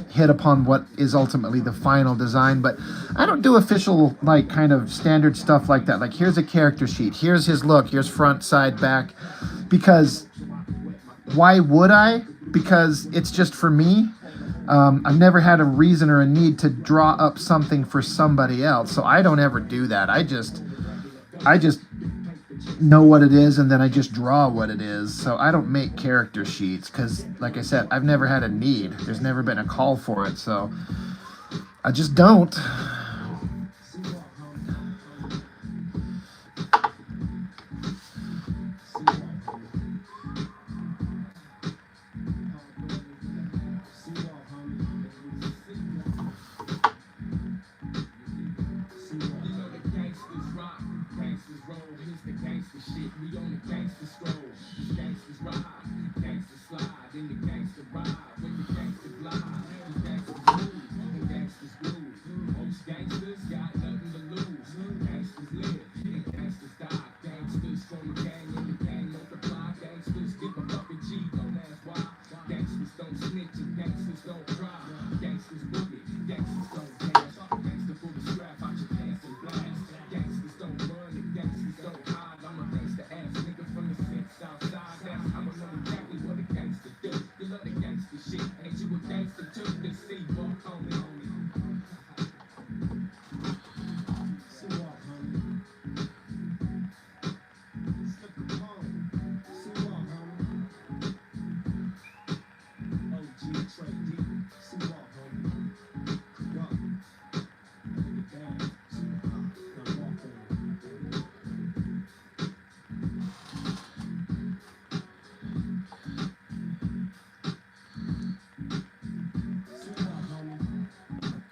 hit upon what is ultimately the final design, but I don't do official like kind of standard stuff like that. Like here's a character sheet, here's his look, here's front, side, back, because why would I? Because it's just for me. I've never had a reason or a need to draw up something for somebody else, so I don't ever do that. I just know what it is and then I just draw what it is. So I don't make character sheets because, like I said, I've never had a need. There's never been a call for it, so I just don't.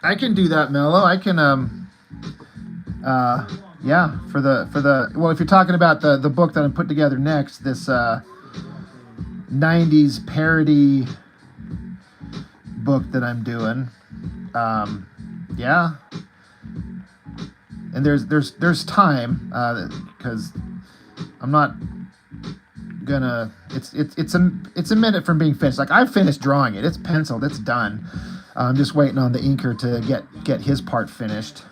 I can do that, Mello. I can yeah, for the well, if you're talking about the book that I'm putting together next, this 90s parody book that I'm doing. Yeah. And there's time because I'm not gonna it's a minute from being finished. Like I've finished drawing it. It's penciled, it's done. I'm just waiting on the inker to get his part finished.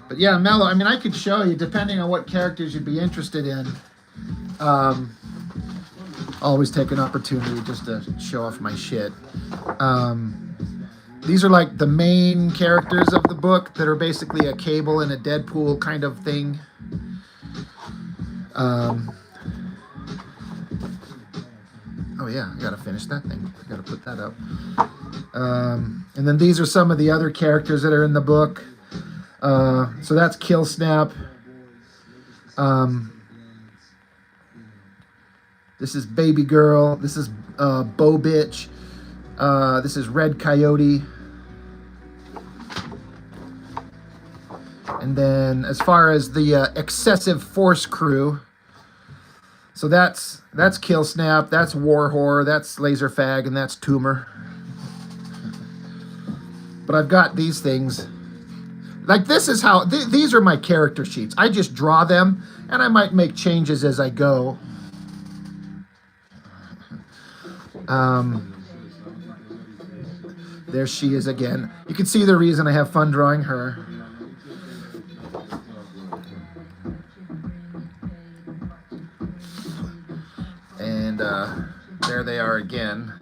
But yeah, Mello, I mean, I could show you, depending on what characters you'd be interested in. Always take an opportunity just to show off my shit. These are like the main characters of the book that are basically a Cable and a Deadpool kind of thing. Oh yeah, I gotta finish that thing. I gotta put that up. And then these are some of the other characters that are in the book. So that's Kill Snap. This is Baby Girl. This is Bo Bitch. This is Red Coyote. And then as far as the Excessive Force crew, so that's Kill Snap, that's War Whore, that's Laser Fag, and that's Tumor. But I've got these things. Like this is how, these are my character sheets. I just draw them, and I might make changes as I go. There she is again. You can see the reason I have fun drawing her. And there they are again.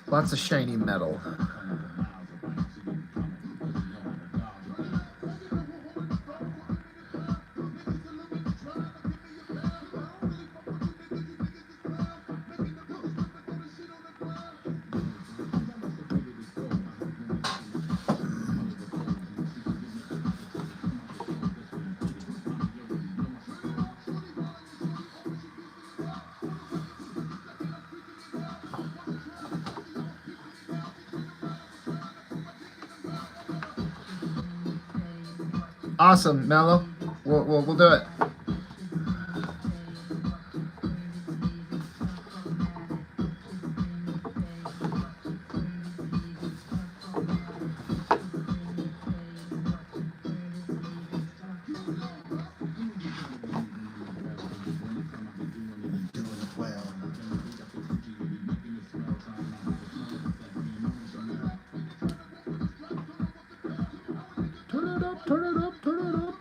Lots of shiny metal. Awesome, Mello. We'll do it. Turn it up, turn it up, turn it up.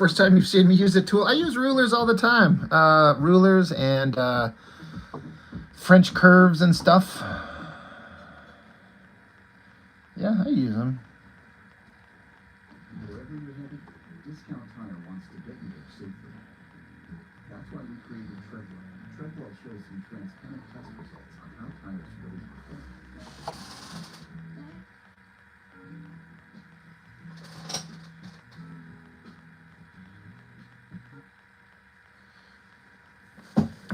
First time you've seen me use a tool. I use rulers all the time. Rulers and French curves and stuff. Yeah, I use them. Wherever you're headed, Discount Tire wants to get you there safely. That's why we created Treadwell. Treadwell shows you transparent test results on how tires really perform.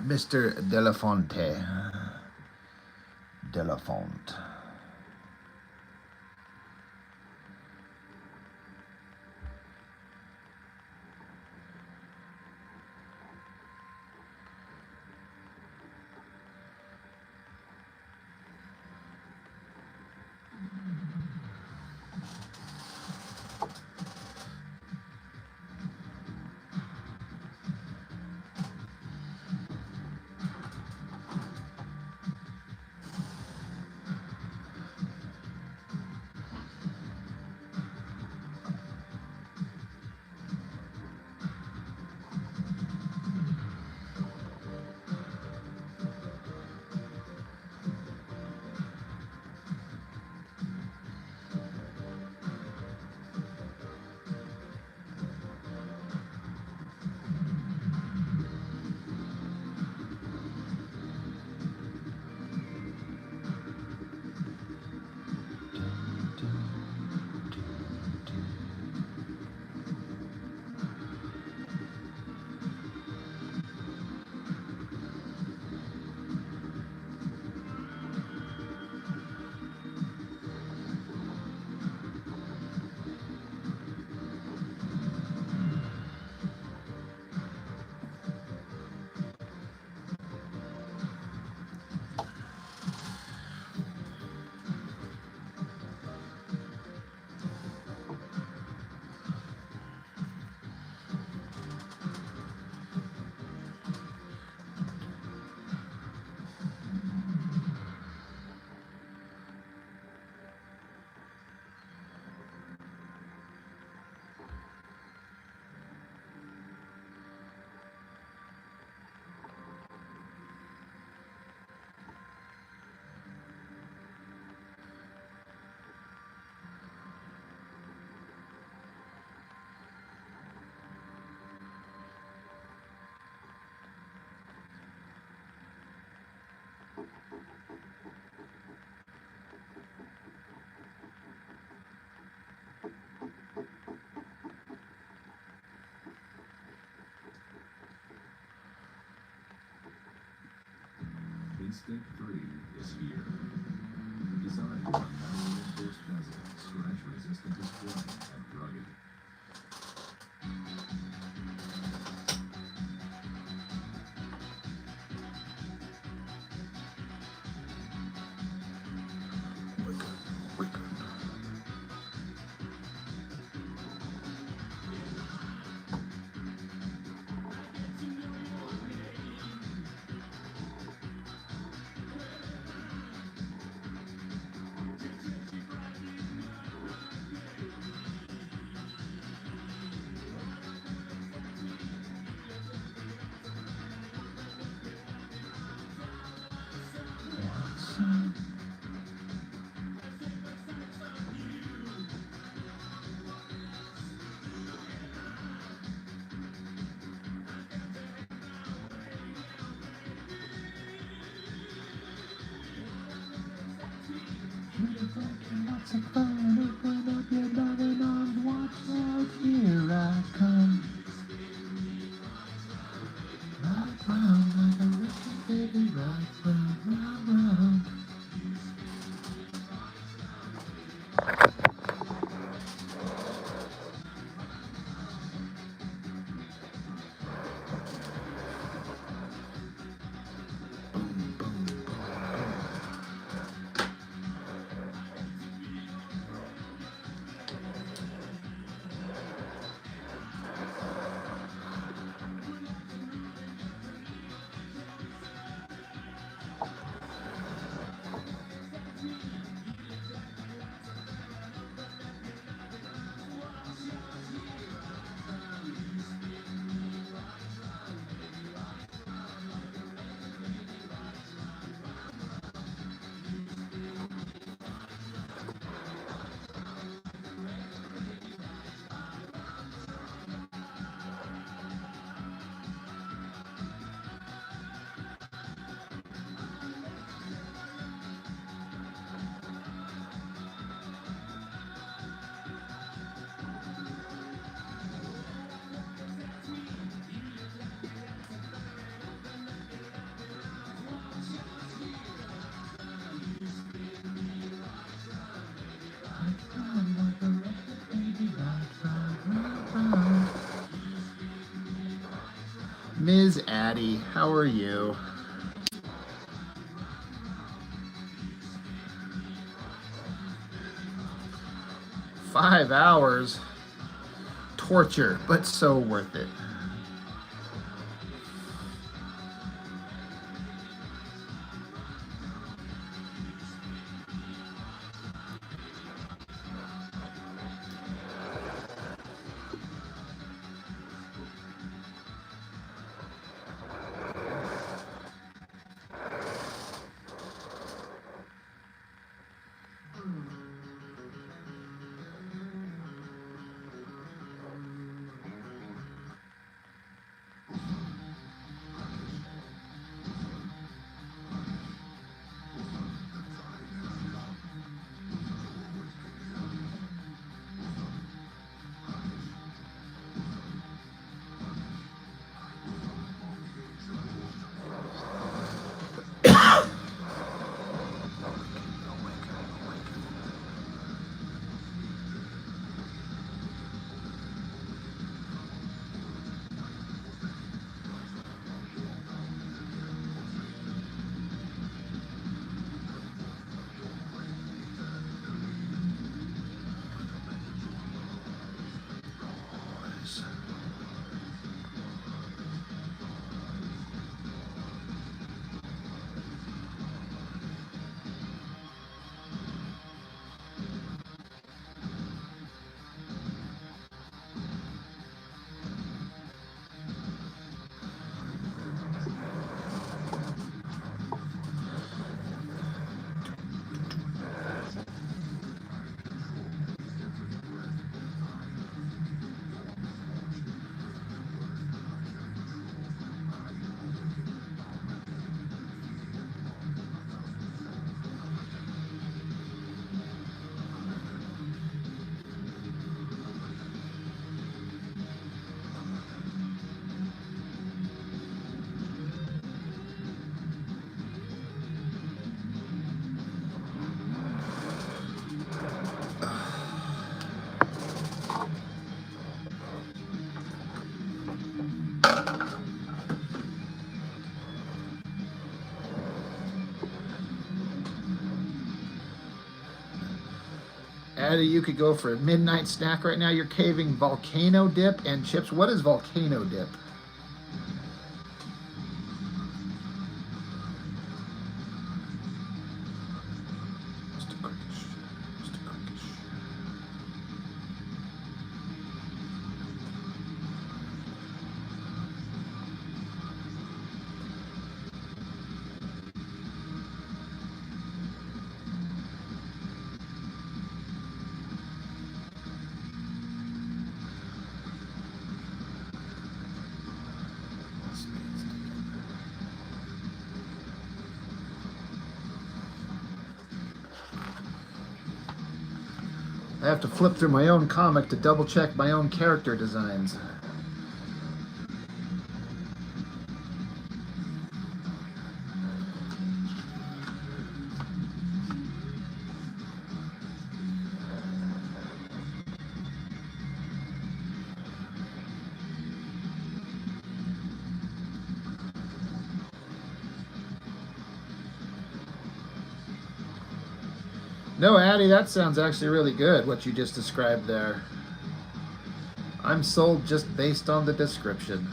Mr. Delafonte. Delafont. Instinct 3 is here. Designed by metal-reinforced bezel, scratch-resistant display, and rugged. Lots of fun, open up your loving arms, watch out, here I come. Rock round like a wicked baby, rock round, rock round. Addie. How are you? Five hours. Torture, but so worth it. Addie, you could go for a midnight snack right now. You're caving volcano dip and chips. What is volcano dip? Mr. Cookish. Mr. Cookish. I have to flip through my own comic to double check my own character designs. No, Addie, that sounds actually really good, what you just described there. I'm sold just based on the description.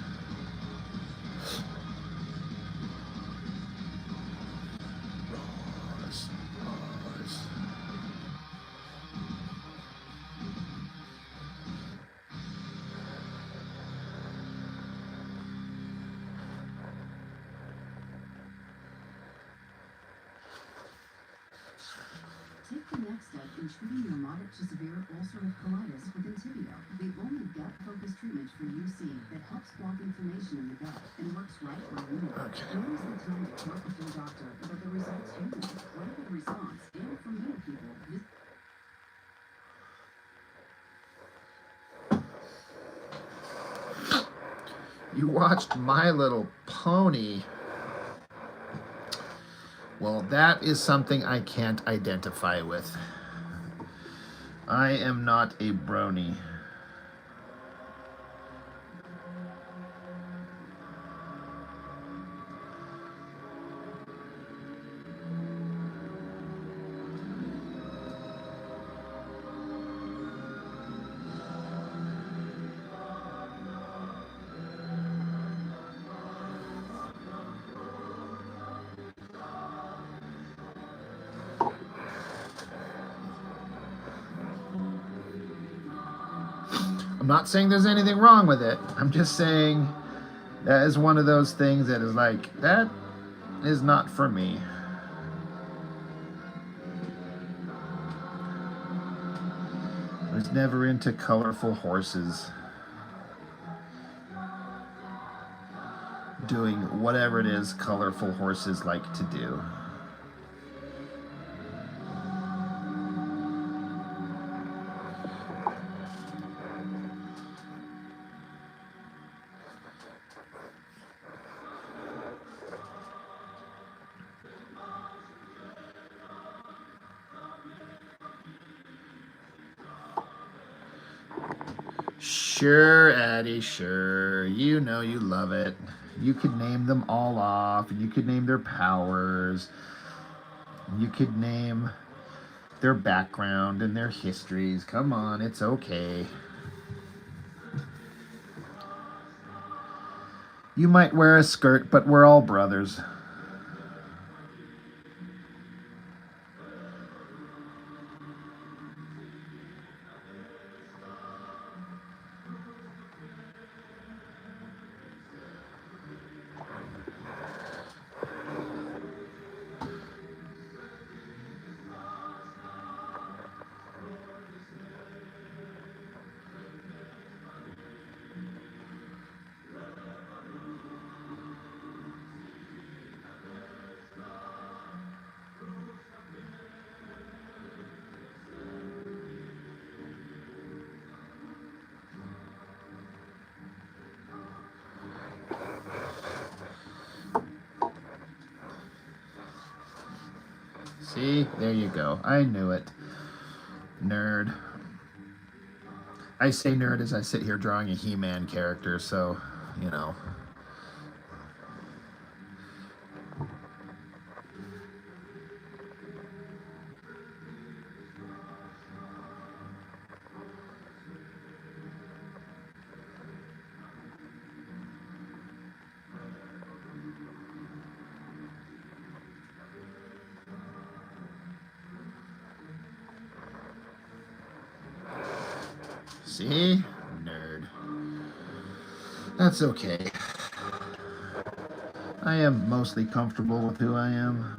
Roars, roars. Take the next step in treating your moderate to severe ulcerative colitis with Entyvio, the only gut-focused treatment for UC that helps block inflammation in the gut and works right where you are. Okay. Now is the time to talk with your doctor about the results you want, rapid response, and for many people, this You watched My Little Pony. Well, that is something I can't identify with. I am not a brony. I'm not saying there's anything wrong with it. I'm just saying that is one of those things that is like, that is not for me. I was never into colorful horses doing whatever it is colorful horses like to do. Sure, Addie, sure. You know you love it. You could name them all off, and you could name their powers. You could name their background and their histories. Come on, it's okay. You might wear a skirt, but we're all brothers. See? There you go. I knew it. Nerd. I say nerd as I sit here drawing a He-Man character, so, you know. See? Nerd. That's okay. I am mostly comfortable with who I am.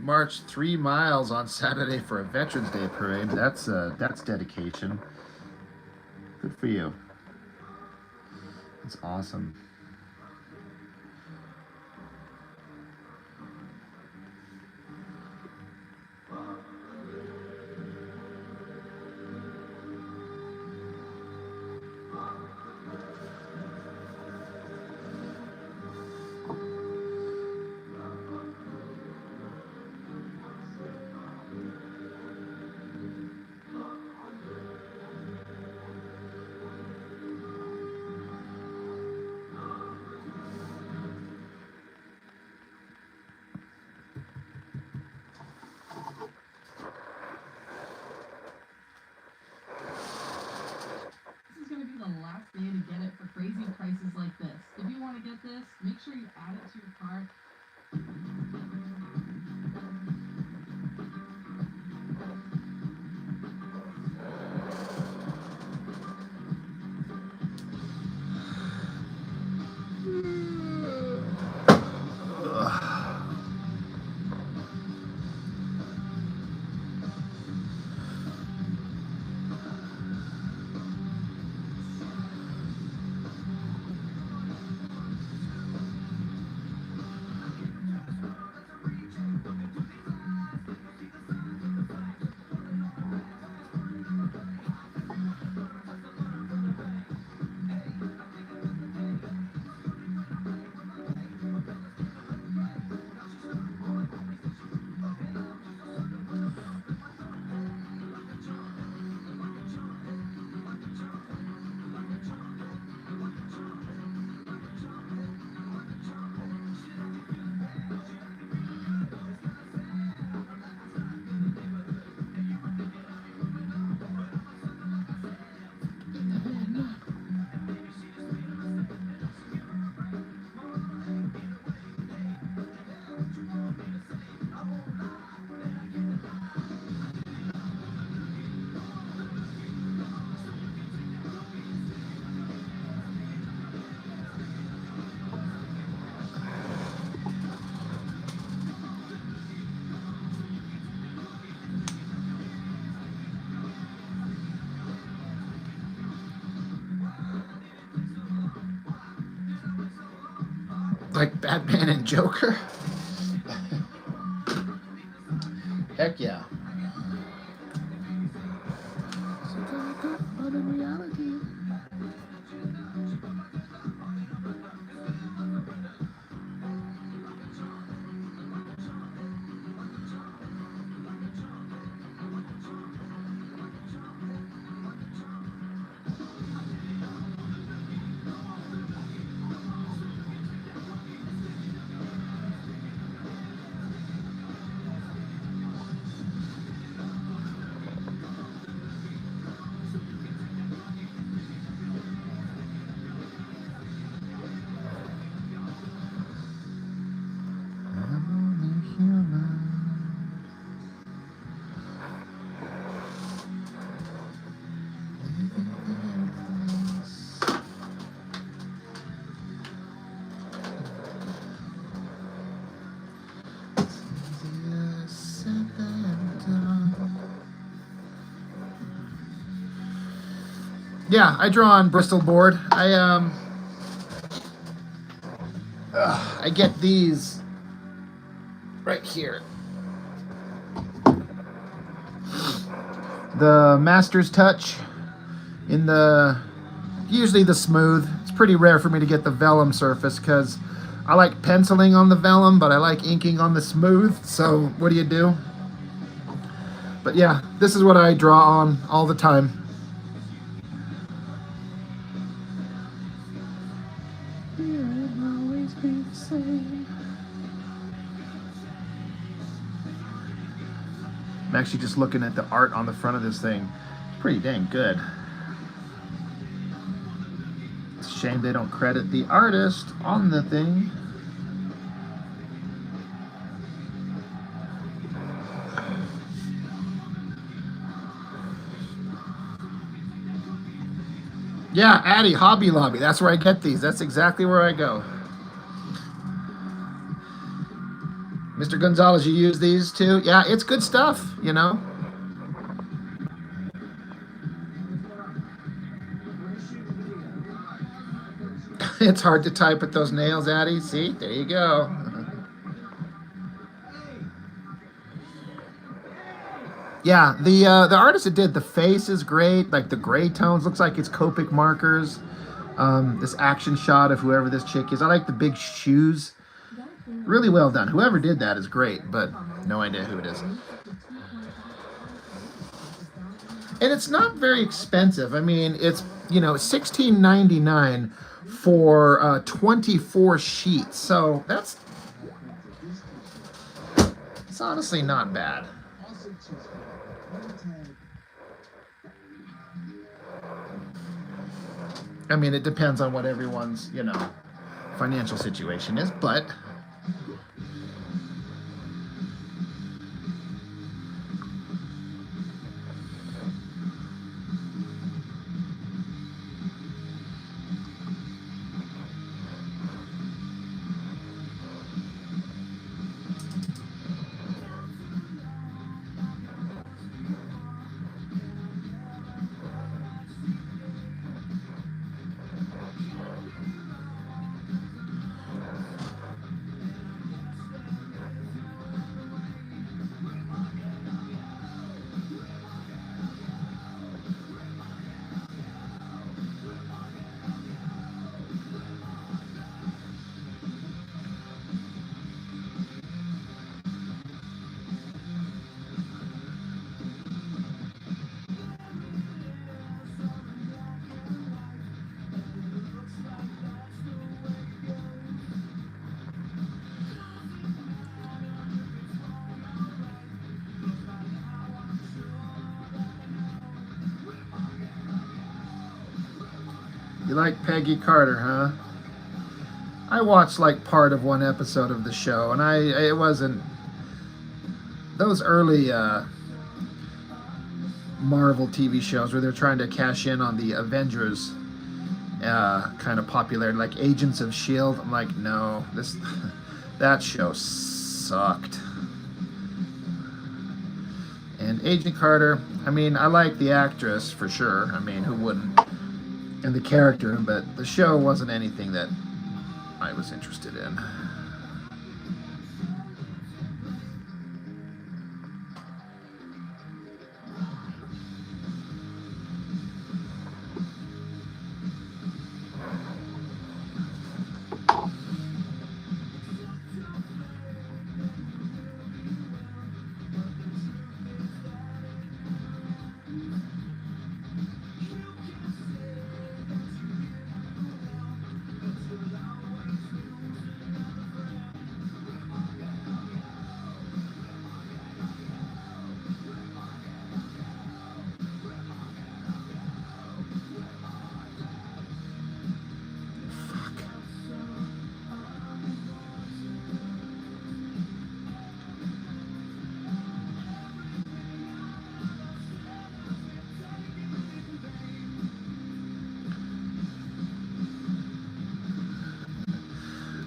Marched 3 miles on Saturday for a Veterans Day parade. That's dedication. Good for you. That's awesome. Like Batman and Joker? Heck yeah. But in reality. Yeah, I draw on Bristol board. I get these right here. The Master's Touch in the usually the smooth. It's pretty rare for me to get the vellum surface because I like penciling on the vellum, but I like inking on the smooth. So what do? But yeah, this is what I draw on all the time. I'm actually just looking at the art on the front of this thing. It's pretty dang good. It's a shame they don't credit the artist on the thing. Yeah, Addy, Hobby Lobby. That's where I get these. That's exactly where I go. Mr. Gonzalez, you use these too? Yeah, it's good stuff, you know. It's hard to type with those nails, Addy. See, there you go. Yeah, the artist that did the face is great. Like the gray tones, looks like it's Copic markers. This action shot of whoever this chick is. I like the big shoes. Really well done. Whoever did that is great, but no idea who it is. And it's not very expensive. I mean, it's, you know, $16.99 for 24 sheets. So it's honestly not bad. I mean, it depends on what everyone's, you know, financial situation is, but you like Peggy Carter, huh? I watched like part of one episode of the show, and it wasn't those early Marvel TV shows where they're trying to cash in on the Avengers kind of popularity, like Agents of S.H.I.E.L.D. I'm like, no, that show sucked. And Agent Carter, I mean, I like the actress for sure. I mean, who wouldn't? And the character, but the show wasn't anything that I was interested in.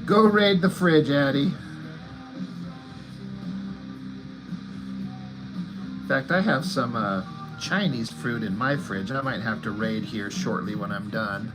Go raid the fridge, Addie. In fact, I have some Chinese fruit in my fridge. I might have to raid here shortly when I'm done.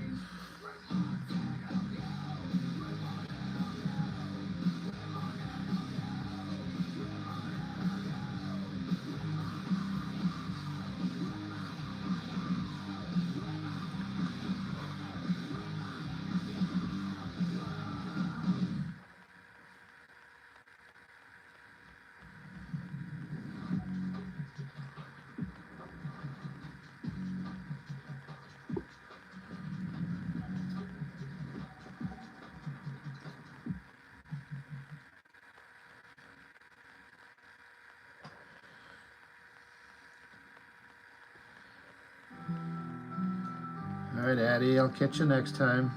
All right, Addie, I'll catch you next time.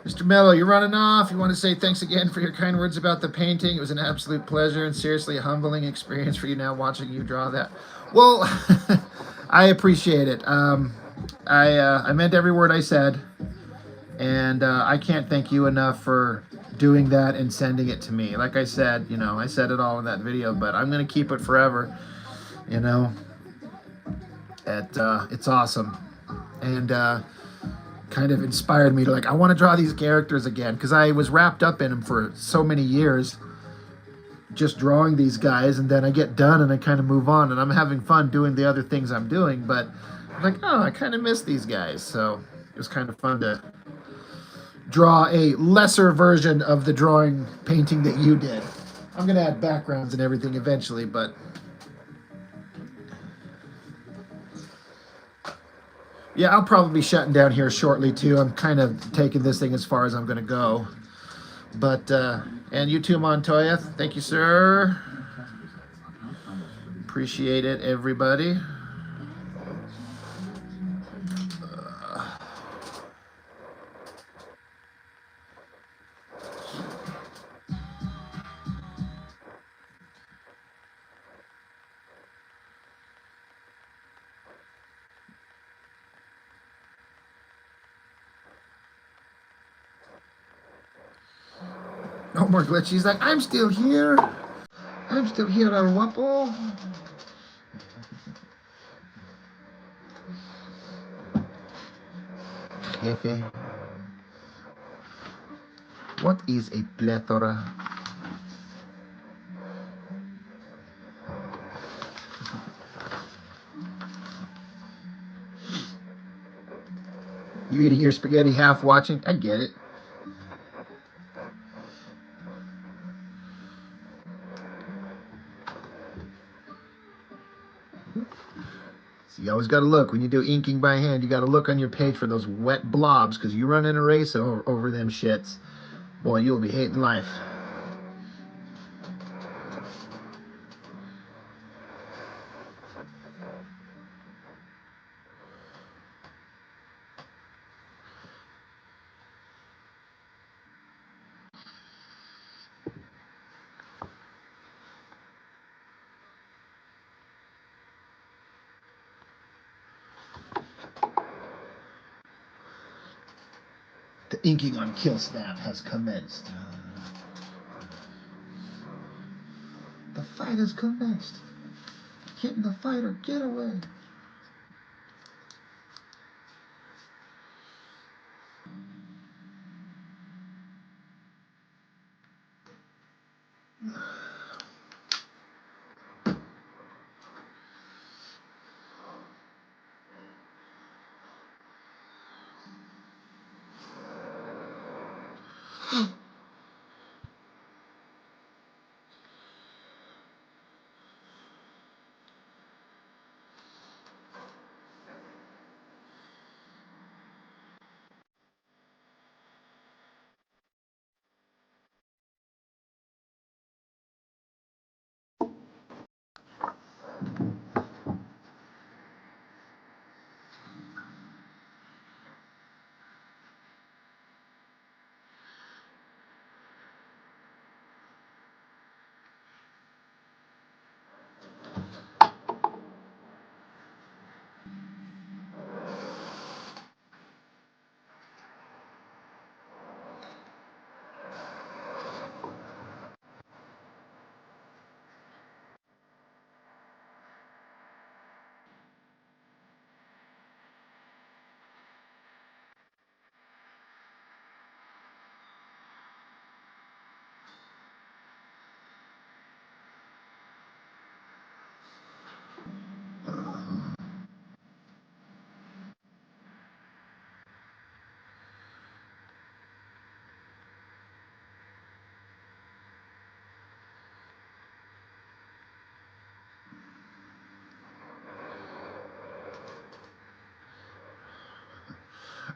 Mr. Mello, you're running off. You want to say thanks again for your kind words about the painting. It was an absolute pleasure and seriously a humbling experience for you now watching you draw that. Well, I appreciate it. I meant every word I said, and I can't thank you enough for doing that and sending it to me. Like I said, you know, I said it all in that video, but I'm going to keep it forever, you know. It's awesome. And kind of inspired me to, like, I want to draw these characters again, because I was wrapped up in them for so many years, just drawing these guys, and then I get done and I kind of move on, and I'm having fun doing the other things I'm doing, but I'm like, oh, I kind of miss these guys. So it was kind of fun to draw a lesser version of the drawing painting that you did. I'm going to add backgrounds and everything eventually, but yeah, I'll probably be shutting down here shortly too. I'm kind of taking this thing as far as I'm going to go. But, and you too, Montoya. Thank you, sir. Appreciate it, everybody. No more glitch. He's like, I'm still here. I'm still here, El Guapo. Jefe. What is a plethora? You eating your spaghetti half watching? I get it. So you always got to look when you do inking by hand. You got to look on your page for those wet blobs because you run in a race over them shits. Boy, you'll be hating life. The inking on Kill Snap has commenced. The fight has commenced. Get in the fighter, get away.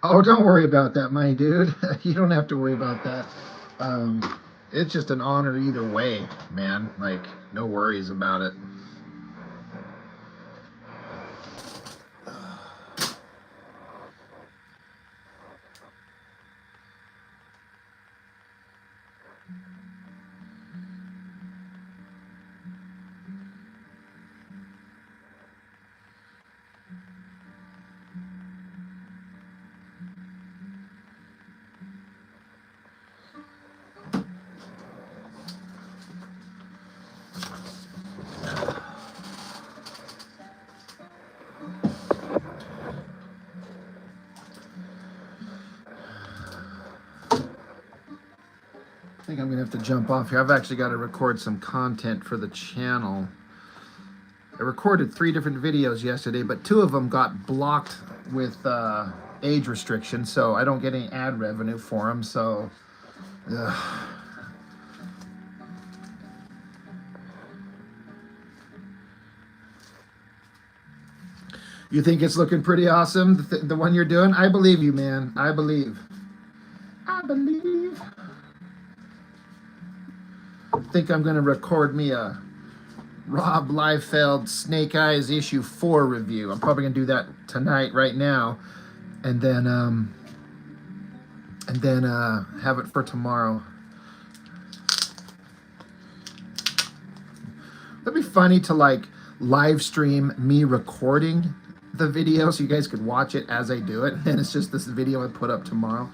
Oh, don't worry about that, my dude. You don't have to worry about that. It's just an honor either way, man. Like, no worries about it. I think I'm gonna have to jump off here. I've actually got to record some content for the channel. I recorded 3 different videos yesterday, but 2 of them got blocked with age restrictions, so I don't get any ad revenue for them. So, you think it's looking pretty awesome, the one you're doing? I believe you, man. I believe. I believe. I think I'm going to record me a Rob Liefeld Snake Eyes issue 4 review. I'm probably going to do that tonight, right now, and then have it for tomorrow. That'd be funny to like live stream me recording the video so you guys could watch it as I do it, and it's just this video I put up tomorrow.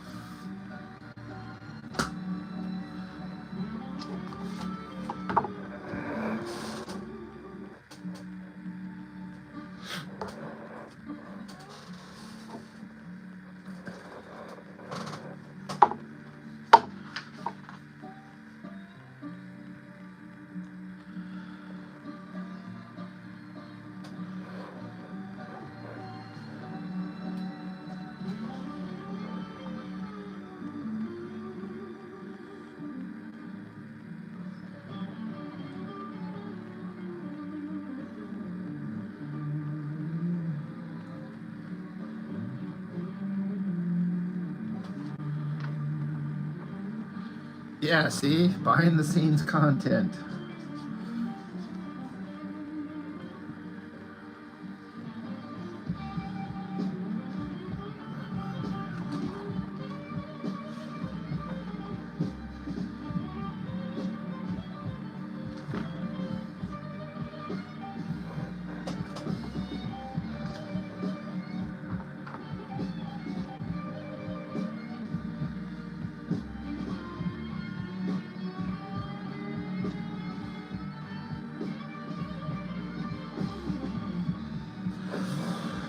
Yeah, see? Behind the scenes content.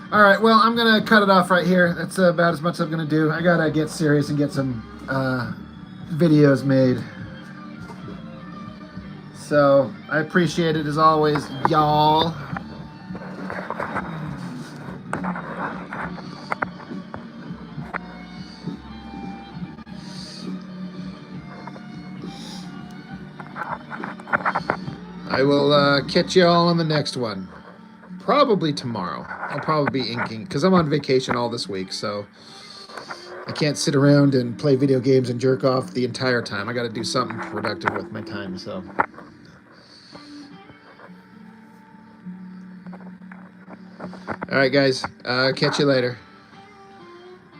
All right, well, I'm going to cut it off right here. That's about as much as I'm going to do. I got to get serious and get some videos made. So, I appreciate it as always, y'all. I will catch you all on the next one. Probably tomorrow. I'll probably be inking because I'm on vacation all this week, so I can't sit around and play video games and jerk off the entire time. I got to do something productive with my time, so. All right, guys. Catch you later.